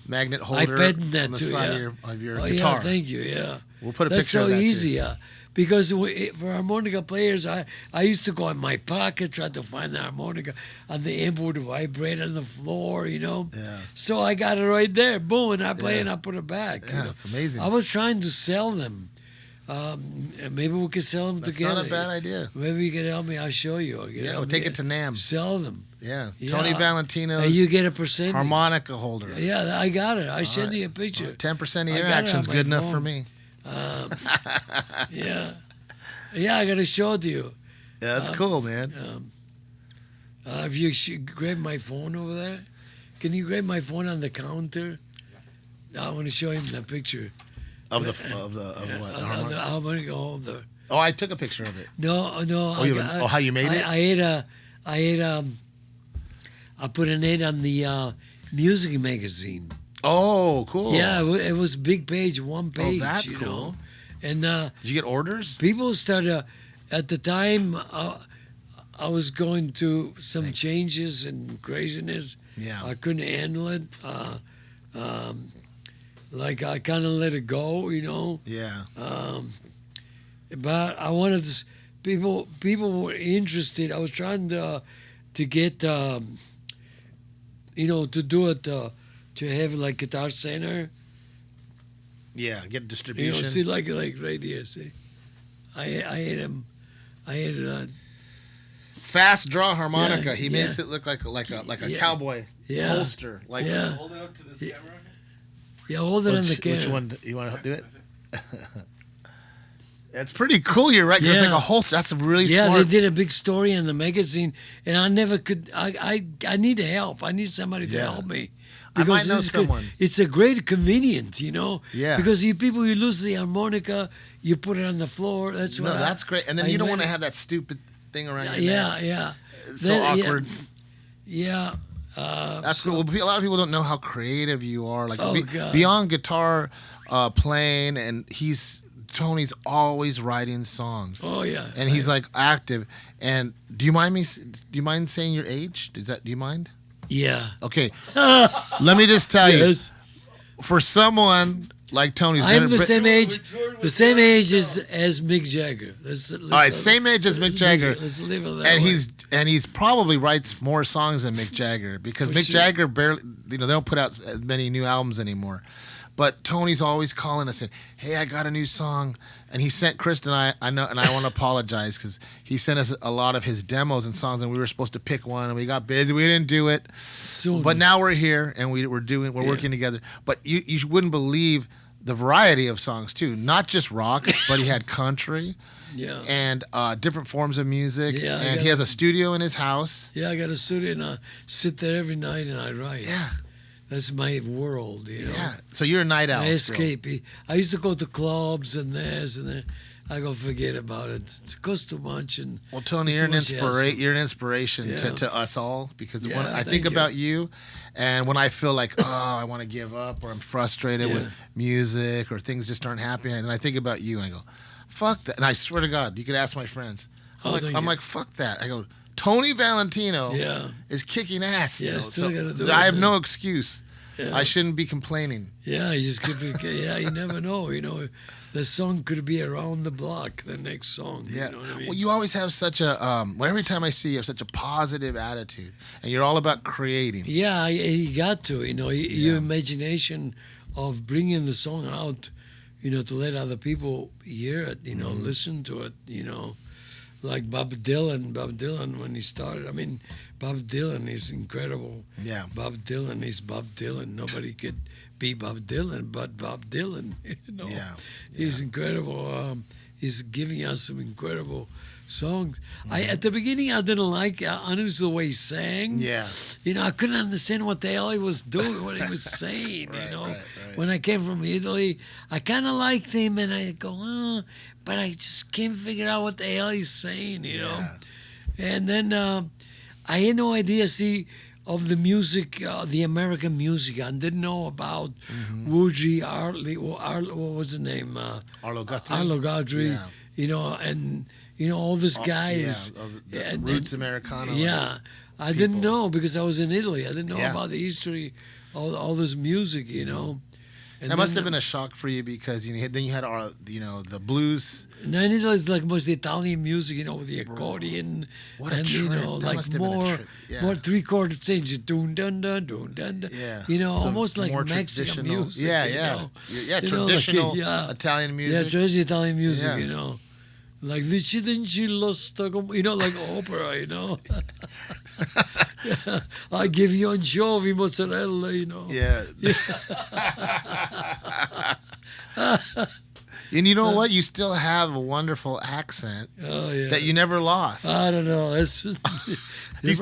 Speaker 2: magnet holder
Speaker 3: patent that
Speaker 2: on the
Speaker 3: too,
Speaker 2: side of your guitar.
Speaker 3: Yeah, thank you. Yeah,
Speaker 2: We'll put a
Speaker 3: that's
Speaker 2: picture
Speaker 3: so
Speaker 2: of that
Speaker 3: easy.
Speaker 2: too.
Speaker 3: Yeah, because for harmonica players, I used to go in my pocket try to find the harmonica, and the amp would vibrate on the floor.
Speaker 2: Yeah.
Speaker 3: So I got it right there. Boom, and I play and I put it back.
Speaker 2: Yeah, it's amazing.
Speaker 3: I was trying to sell them. Maybe we could sell them
Speaker 2: That's
Speaker 3: together.
Speaker 2: not a bad idea.
Speaker 3: Maybe you can help me. I'll show you.
Speaker 2: We'll take it to NAMM.
Speaker 3: Sell them.
Speaker 2: Yeah.
Speaker 3: Yeah.
Speaker 2: Tony Valentino's
Speaker 3: And you get a percentage.
Speaker 2: harmonica holder.
Speaker 3: Yeah, I got it. I send you a picture.
Speaker 2: 10% of
Speaker 3: I
Speaker 2: your
Speaker 3: got it
Speaker 2: action's
Speaker 3: on
Speaker 2: good
Speaker 3: my
Speaker 2: enough for
Speaker 3: phone.
Speaker 2: me.
Speaker 3: Yeah. Yeah, I got to show it to you.
Speaker 2: Yeah, that's cool, man.
Speaker 3: If you grab my phone over there, can you grab my phone on the counter? I want to show him the picture.
Speaker 2: Of what? The harmonica?
Speaker 3: The harmonica holder.
Speaker 2: Oh, I took a picture of it.
Speaker 3: No.
Speaker 2: Oh, how you made it?
Speaker 3: I put an ad on the music magazine.
Speaker 2: Oh, cool.
Speaker 3: Yeah, it was big page, one page.
Speaker 2: Oh, that's
Speaker 3: you
Speaker 2: cool.
Speaker 3: know? And
Speaker 2: Did you get orders?
Speaker 3: people started, at the time, I was going through some changes and craziness.
Speaker 2: Yeah.
Speaker 3: I couldn't handle it. Like I kind of let it go,
Speaker 2: Yeah.
Speaker 3: But I wanted to. People were interested. I was trying to get, to do it, to have like Guitar Center.
Speaker 2: Yeah, get distribution.
Speaker 3: See, like right here. See, I had him. I had it on.
Speaker 2: Fast draw harmonica.
Speaker 3: Yeah,
Speaker 2: He makes it look like a cowboy
Speaker 3: Yeah.
Speaker 2: holster. Like
Speaker 3: Yeah.
Speaker 4: Hold it up to this camera.
Speaker 3: Yeah, hold it on the camera.
Speaker 2: Which one? You want to do it? It's pretty cool. You're right. 'Cause It's like a holster. That's really
Speaker 3: Yeah,
Speaker 2: smart.
Speaker 3: they did a big story in the magazine, and I never could. I need help. I need somebody to help me.
Speaker 2: I might know
Speaker 3: it's good.
Speaker 2: someone.
Speaker 3: It's a great convenient,
Speaker 2: Yeah.
Speaker 3: Because you lose the harmonica, you put it on the floor. That's what.
Speaker 2: That's great. And then you don't want to have that stupid thing around your neck.
Speaker 3: Yeah.
Speaker 2: It's so awkward.
Speaker 3: Yeah.
Speaker 2: That's cool. A lot of people don't know how creative you are. Like
Speaker 3: God.
Speaker 2: beyond guitar playing, and Tony's always writing songs.
Speaker 3: Oh yeah.
Speaker 2: And he's like active. And do you mind saying your age? Do you mind?
Speaker 3: Yeah.
Speaker 2: Okay. Let me just tell you,
Speaker 3: Yes.
Speaker 2: for someone like Tony's,
Speaker 3: I'm the same age. The same age as Mick Jagger.
Speaker 2: All right, same age as Mick Jagger.
Speaker 3: Let's leave it that
Speaker 2: And
Speaker 3: way.
Speaker 2: he's probably writes more songs than Mick Jagger because
Speaker 3: For
Speaker 2: Mick
Speaker 3: sure.
Speaker 2: Jagger barely, they don't put out as many new albums anymore. But Tony's always calling us and, hey, I got a new song. And he sent Chris and I know, and I want to apologize because he sent us a lot of his demos and songs, and we were supposed to pick one, and we got busy. We didn't do it.
Speaker 3: Soon.
Speaker 2: But now we're here, and we're working together. But you wouldn't believe the variety of songs, too. Not just rock, but he had country.
Speaker 3: Yeah.
Speaker 2: And different forms of music.
Speaker 3: Yeah,
Speaker 2: and he has a studio in his house.
Speaker 3: Yeah, I got a studio and I sit there every night and I write.
Speaker 2: Yeah.
Speaker 3: That's my world,
Speaker 2: Yeah. So you're a night owl.
Speaker 3: My
Speaker 2: still.
Speaker 3: escape. I used to go to clubs and this and that. I go forget about it. It costs too much. And
Speaker 2: Well, Tony,
Speaker 3: it's
Speaker 2: you're
Speaker 3: too much
Speaker 2: you're an inspiration
Speaker 3: Yeah.
Speaker 2: to us all because when
Speaker 3: Yeah,
Speaker 2: I
Speaker 3: thank
Speaker 2: think
Speaker 3: you.
Speaker 2: about you, and when I feel like I want to give up or I'm frustrated
Speaker 3: Yeah.
Speaker 2: with music or things just aren't happening, and I think about you and I go, "Fuck that!" And I swear to God, you could ask my friends.
Speaker 3: Oh, thank you.
Speaker 2: like, "Fuck that!" I go, Tony Valentino
Speaker 3: Yeah.
Speaker 2: is kicking ass.
Speaker 3: Yeah,
Speaker 2: you know,
Speaker 3: still gotta do
Speaker 2: I
Speaker 3: it,
Speaker 2: have
Speaker 3: man.
Speaker 2: no excuse.
Speaker 3: Yeah.
Speaker 2: I shouldn't be complaining.
Speaker 3: Yeah, you just keep it. Yeah, you never know. The song could be around the block. The next song.
Speaker 2: Yeah.
Speaker 3: You know what I mean?
Speaker 2: Well, you always have such a every time I see you, you have such a positive attitude, and you're all about creating.
Speaker 3: Yeah, you got to. Your imagination of bringing the song out. To let other people hear it.
Speaker 2: Mm-hmm.
Speaker 3: Listen to it. like Bob Dylan. Bob Dylan when he started. I mean, Bob Dylan is incredible.
Speaker 2: Yeah.
Speaker 3: Bob Dylan is Bob Dylan. Nobody could be Bob Dylan but Bob Dylan.
Speaker 2: Yeah.
Speaker 3: He's incredible. He's giving us some incredible songs.
Speaker 2: Mm-hmm.
Speaker 3: At the beginning, I didn't like honestly the way he sang.
Speaker 2: Yeah.
Speaker 3: I couldn't understand what the hell he was doing, what he was saying.
Speaker 2: Right.
Speaker 3: When I came from Italy, I kind of liked him, and I go, but I just can't figure out what the hell he's saying. And then I had no idea. Of the music, the American music. I didn't know about Woody Hartley. What was the name?
Speaker 2: Arlo Guthrie.
Speaker 3: Arlo Guthrie.
Speaker 2: Yeah.
Speaker 3: And all these guys.
Speaker 2: Yeah, the roots Americana.
Speaker 3: Yeah. I didn't know because I was in Italy. I didn't know about the history of all this music, And
Speaker 2: that must have been a shock for you because then you had the blues.
Speaker 3: And then it was like most Italian music, with the accordion.
Speaker 2: What a
Speaker 3: and,
Speaker 2: trip. That
Speaker 3: like
Speaker 2: must have been a trip. Yeah.
Speaker 3: more three-chord changes. Dun, dun, dun, dun, dun, dun.
Speaker 2: Yeah.
Speaker 3: Almost like
Speaker 2: more
Speaker 3: Mexican
Speaker 2: traditional.
Speaker 3: music.
Speaker 2: Yeah, traditional Italian music.
Speaker 3: Yeah, traditional Italian music,
Speaker 2: Yeah.
Speaker 3: Like like opera, I give you anchovy, mozzarella,
Speaker 2: Yeah. And you know what? You still have a wonderful accent that you never lost.
Speaker 3: I don't know.
Speaker 2: Do you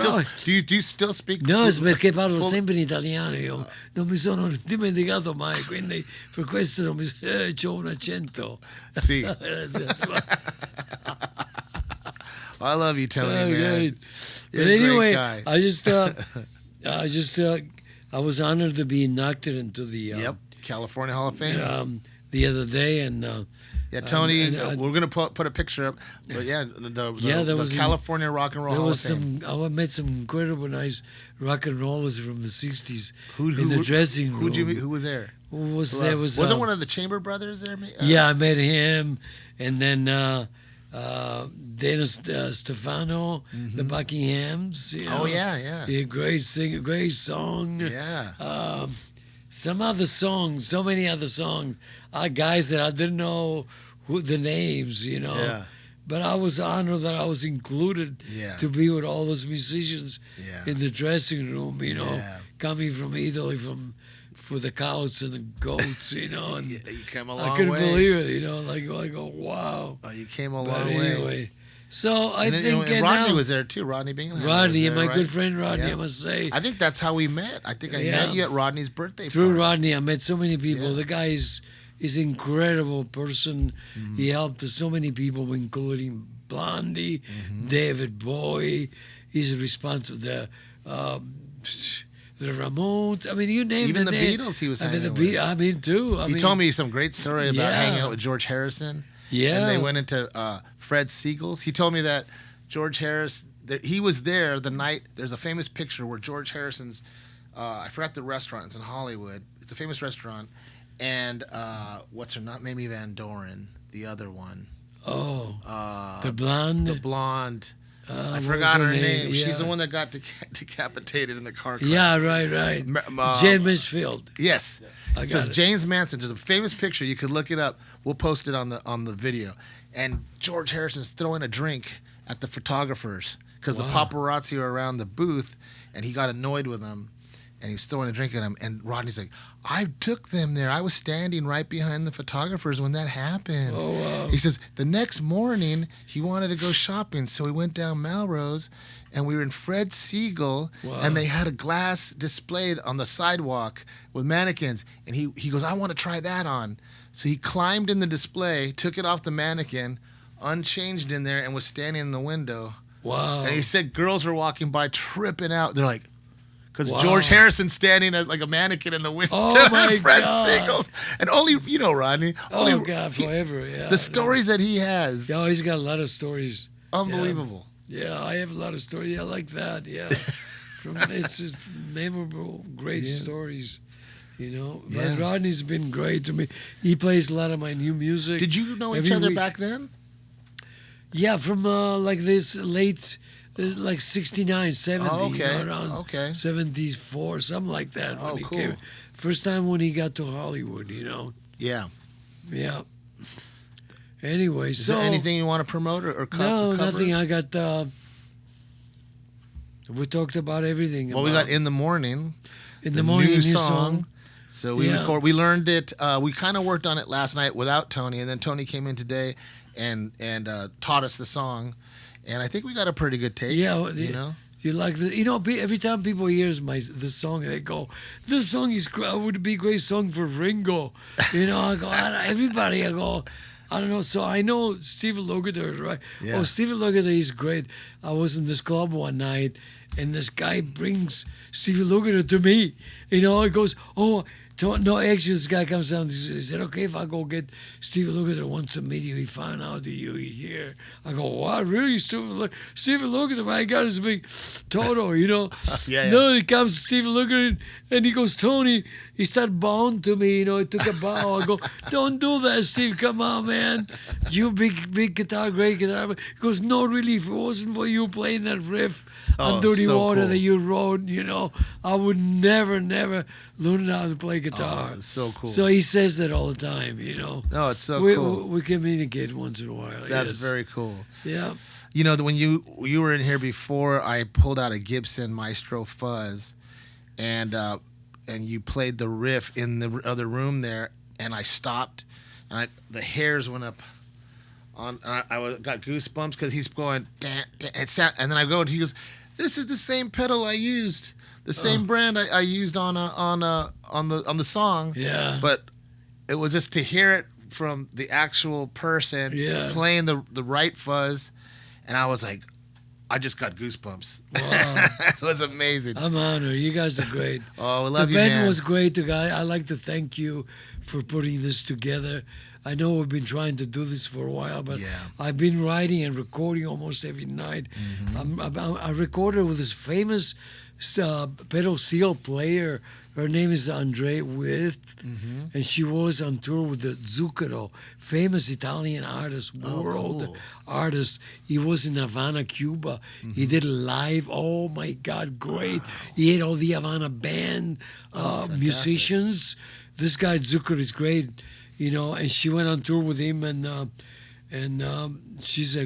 Speaker 2: still speak?
Speaker 3: No, perché parlo sempre in italiano. Io non mi sono dimenticato mai, quindi per questo non c'ho un accento.
Speaker 2: Sì. I love you, Tony, man.
Speaker 3: But anyway, I was honored to be inducted into the
Speaker 2: California Hall of Fame
Speaker 3: the other day, and
Speaker 2: Tony, we're gonna put a picture up. But the California Rock and Roll Hall of Fame.
Speaker 3: I met some incredible nice rock and rollers from the '60s in the dressing room.
Speaker 2: Who was there?
Speaker 3: Who was there?
Speaker 2: Wasn't one of the Chamber Brothers there?
Speaker 3: I met him, and then Dennis Stefano, the Buckinghams.
Speaker 2: Yeah,
Speaker 3: great singer, great song.
Speaker 2: Yeah.
Speaker 3: Some other songs, so many other songs, are guys that I didn't know who the names,
Speaker 2: Yeah.
Speaker 3: But I was honored that I was included to be with all those musicians in the dressing room, coming from Italy, for the cows and the goats, and
Speaker 2: You came a long way.
Speaker 3: I couldn't believe it, I go, wow.
Speaker 2: Oh, you came a
Speaker 3: But
Speaker 2: long
Speaker 3: anyway,
Speaker 2: way.
Speaker 3: So I think
Speaker 2: and Rodney was there too. Rodney Bingham.
Speaker 3: Rodney, my good friend Rodney, I must say.
Speaker 2: I think that's how we met. I think I met you at Rodney's birthday
Speaker 3: Through
Speaker 2: party.
Speaker 3: Rodney, I met so many people. The guy is an incredible person. He helped so many people, including Blondie, David Bowie. He's responsible. The Ramones. I mean, you name
Speaker 2: even the
Speaker 3: name.
Speaker 2: Beatles. He was hanging with.
Speaker 3: Too.
Speaker 2: He told me some great story about hanging out with George Harrison.
Speaker 3: Yeah.
Speaker 2: And they went into Fred Siegel's. He told me that George Harris, he was there the night. There's a famous picture where George Harrison's, I forgot the restaurant. It's in Hollywood. It's a famous restaurant. And what's her name? Mamie Van Doren, the other one.
Speaker 3: Oh. The blonde?
Speaker 2: The blonde. I forgot her name. Yeah. She's the one that got decapitated in the car crash.
Speaker 3: Yeah, right. Jane Mansfield.
Speaker 2: Yes. It says James Manson. There's a famous picture. You could look it up. We'll post it on the video. And George Harrison's throwing a drink at the photographers because the paparazzi are around the booth, and he got annoyed with them, and he's throwing a drink at them. And Rodney's like, I took them there. I was standing right behind the photographers when that happened.
Speaker 3: Oh, wow.
Speaker 2: He says the next morning he wanted to go shopping, so he went down Melrose, and we were in Fred Siegel, and they had a glass display on the sidewalk with mannequins, and he goes, I want to try that on. So he climbed in the display, took it off the mannequin, unchanged in there, and was standing in the window.
Speaker 3: Wow.
Speaker 2: And he said girls were walking by tripping out. They're like, because George Harrison's standing as like a mannequin in the window.
Speaker 3: Oh, my
Speaker 2: Fred
Speaker 3: God.
Speaker 2: Siegel's. And only, Rodney.
Speaker 3: Forever, yeah.
Speaker 2: The stories that he has.
Speaker 3: Yeah, he's got a lot of stories.
Speaker 2: Unbelievable.
Speaker 3: Yeah, I have a lot of stories. Yeah, like that, yeah. It's just memorable, great stories, But Rodney's been great to me. He plays a lot of my new music.
Speaker 2: Did you know each other back then?
Speaker 3: Yeah, from like this late... like 69, 70, around 74, something like that.
Speaker 2: Oh,
Speaker 3: when he
Speaker 2: cool.
Speaker 3: came. First time when he got to Hollywood,
Speaker 2: Yeah.
Speaker 3: Yeah. Anyway,
Speaker 2: Is
Speaker 3: so
Speaker 2: there anything you want to promote or
Speaker 3: no,
Speaker 2: cover?
Speaker 3: nothing. I got. We talked about everything.
Speaker 2: Well, we got In the Morning.
Speaker 3: In the Morning,
Speaker 2: new
Speaker 3: a new
Speaker 2: song. So we
Speaker 3: Yeah.
Speaker 2: we learned it. We kind of worked on it last night without Tony, and then Tony came in today and taught us the song, and I think we got a pretty good take.
Speaker 3: Yeah, well,
Speaker 2: you know.
Speaker 3: You like the, every time people hears this song, they go, "This song would be a great song for Ringo." I go, everybody. I go, I don't know. So I know Steve Lukather, right?
Speaker 2: Yeah.
Speaker 3: Oh, Steve Lukather, he's great. I was in this club one night, and this guy brings Steve Lukather to me. He goes, "Oh." No, actually, this guy comes down. He said, "Okay, if I go get Steve Lukather wants to meet you, he found out that you here." I go, "What? Really, Steve Lukather? My God, is big Toto,
Speaker 2: Yeah.
Speaker 3: No, he comes, Steve Lukather, and he goes, "Tony," he started bowing to me, he took a bow. I go, "Don't do that, Steve, come on, man. You big guitar, great guitar." He goes, "No, really, if it wasn't for you playing that riff on Dirty
Speaker 2: so
Speaker 3: Water
Speaker 2: cool.
Speaker 3: that you wrote, I would never learn how to play guitar."
Speaker 2: Oh, it's so cool.
Speaker 3: So he says that all the time,
Speaker 2: No, it's so
Speaker 3: we,
Speaker 2: cool.
Speaker 3: We communicate once in a while.
Speaker 2: That's
Speaker 3: yes.
Speaker 2: very cool.
Speaker 3: Yeah.
Speaker 2: When you were in here before, I pulled out a Gibson Maestro Fuzz, and you played the riff in the other room there, and I stopped, and the hairs went up. I got goosebumps because he's going, and then I go and he goes, "This is the same pedal I used, the same brand I used on the song."
Speaker 3: Yeah.
Speaker 2: But it was just to hear it from the actual person playing the right fuzz, and I was like, I just got goosebumps.
Speaker 3: Wow.
Speaker 2: It was amazing.
Speaker 3: I'm honored. You guys are great.
Speaker 2: Oh, we love
Speaker 3: the
Speaker 2: you,
Speaker 3: band
Speaker 2: man.
Speaker 3: was great. I'd like to thank you for putting this together. I know we've been trying to do this for a while, but
Speaker 2: Yeah.
Speaker 3: I've been writing and recording almost every night. I recorded with this famous pedal steel player. Her name is Andre With, and she was on tour with the Zucchero, famous Italian artist, world
Speaker 2: cool.
Speaker 3: artist. He was in Havana, Cuba. He did live. Oh my God, great! He had all the Havana band musicians. This guy Zucker is great, And she went on tour with him, and she's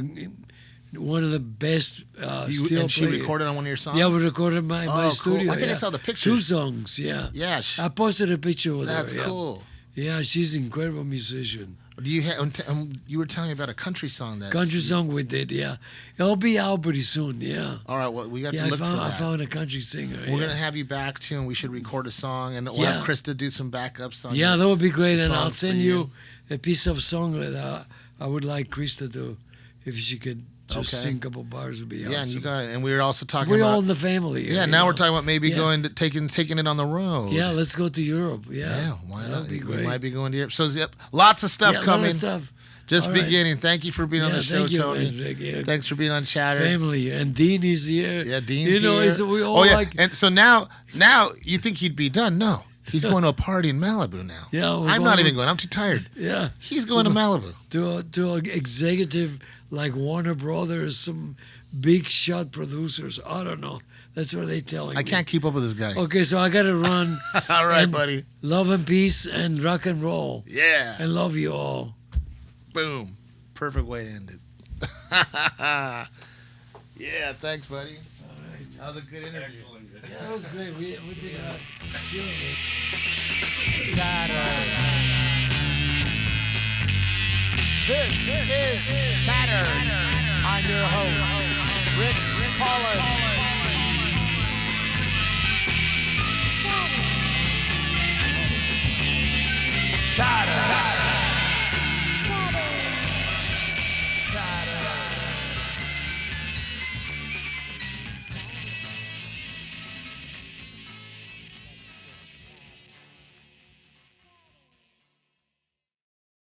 Speaker 3: one of the best steel
Speaker 2: And she
Speaker 3: players.
Speaker 2: recorded on one of your songs?
Speaker 3: Yeah, we recorded in my
Speaker 2: Cool.
Speaker 3: studio.
Speaker 2: I think I
Speaker 3: yeah.
Speaker 2: saw the pictures.
Speaker 3: 2 songs, yeah.
Speaker 2: Yeah.
Speaker 3: I posted a picture with her.
Speaker 2: That's
Speaker 3: yeah.
Speaker 2: cool.
Speaker 3: Yeah, she's an incredible musician.
Speaker 2: Do you you were telling me about a country song that
Speaker 3: Country song we did, yeah. It'll be out pretty soon, yeah.
Speaker 2: All right, well, we got
Speaker 3: Yeah,
Speaker 2: to look for
Speaker 3: I
Speaker 2: that.
Speaker 3: found a country singer.
Speaker 2: We're
Speaker 3: yeah.
Speaker 2: gonna have you back too, and we should record a song, and we'll
Speaker 3: Yeah.
Speaker 2: have Krista do some backups on.
Speaker 3: Yeah, that would be great,
Speaker 2: the
Speaker 3: and I'll
Speaker 2: song for
Speaker 3: send
Speaker 2: you.
Speaker 3: you a piece of song that I would like Krista to, if she could just
Speaker 2: Okay.
Speaker 3: sing a couple bars, would be awesome.
Speaker 2: Yeah, and you got it. And we were also talking
Speaker 3: We're
Speaker 2: about.
Speaker 3: all in the family here,
Speaker 2: yeah,
Speaker 3: you
Speaker 2: now we're
Speaker 3: know.
Speaker 2: talking about maybe
Speaker 3: Yeah.
Speaker 2: going to taking it on the road.
Speaker 3: Yeah, let's go to Europe. Yeah,
Speaker 2: Yeah, why
Speaker 3: That'd
Speaker 2: not?
Speaker 3: be
Speaker 2: We
Speaker 3: great.
Speaker 2: might be going to Europe. So, yep, lots of stuff
Speaker 3: yeah,
Speaker 2: coming.
Speaker 3: A lot of stuff.
Speaker 2: Just
Speaker 3: All right.
Speaker 2: beginning. Thank you for being on
Speaker 3: Yeah,
Speaker 2: the show,
Speaker 3: thank you,
Speaker 2: Tony.
Speaker 3: man, Rick, yeah.
Speaker 2: Thanks for being on Chatter.
Speaker 3: Family, and Dean is here.
Speaker 2: Yeah, Dean's
Speaker 3: you know,
Speaker 2: here.
Speaker 3: We all
Speaker 2: Oh yeah,
Speaker 3: like.
Speaker 2: and so now you think he'd be done? No, he's going to a party in Malibu now.
Speaker 3: Yeah, we're
Speaker 2: I'm not
Speaker 3: going-
Speaker 2: even going. I'm too tired.
Speaker 3: Yeah,
Speaker 2: He's going to Malibu.
Speaker 3: to an executive like Warner Brothers, some big shot producers. I don't know. That's what they're telling
Speaker 2: I
Speaker 3: me.
Speaker 2: can't keep up with this guy.
Speaker 3: Okay, so I got to run.
Speaker 2: All right,
Speaker 3: And
Speaker 2: buddy.
Speaker 3: Love and peace and rock and roll.
Speaker 2: Yeah.
Speaker 3: And love you all.
Speaker 2: Boom. Perfect way to end it. Yeah, thanks, buddy.
Speaker 3: All right.
Speaker 2: That was a good interview.
Speaker 4: Excellent.
Speaker 3: Yeah, that was great. We did that.
Speaker 1: This is Chatter. I'm your host, Rick Paulus.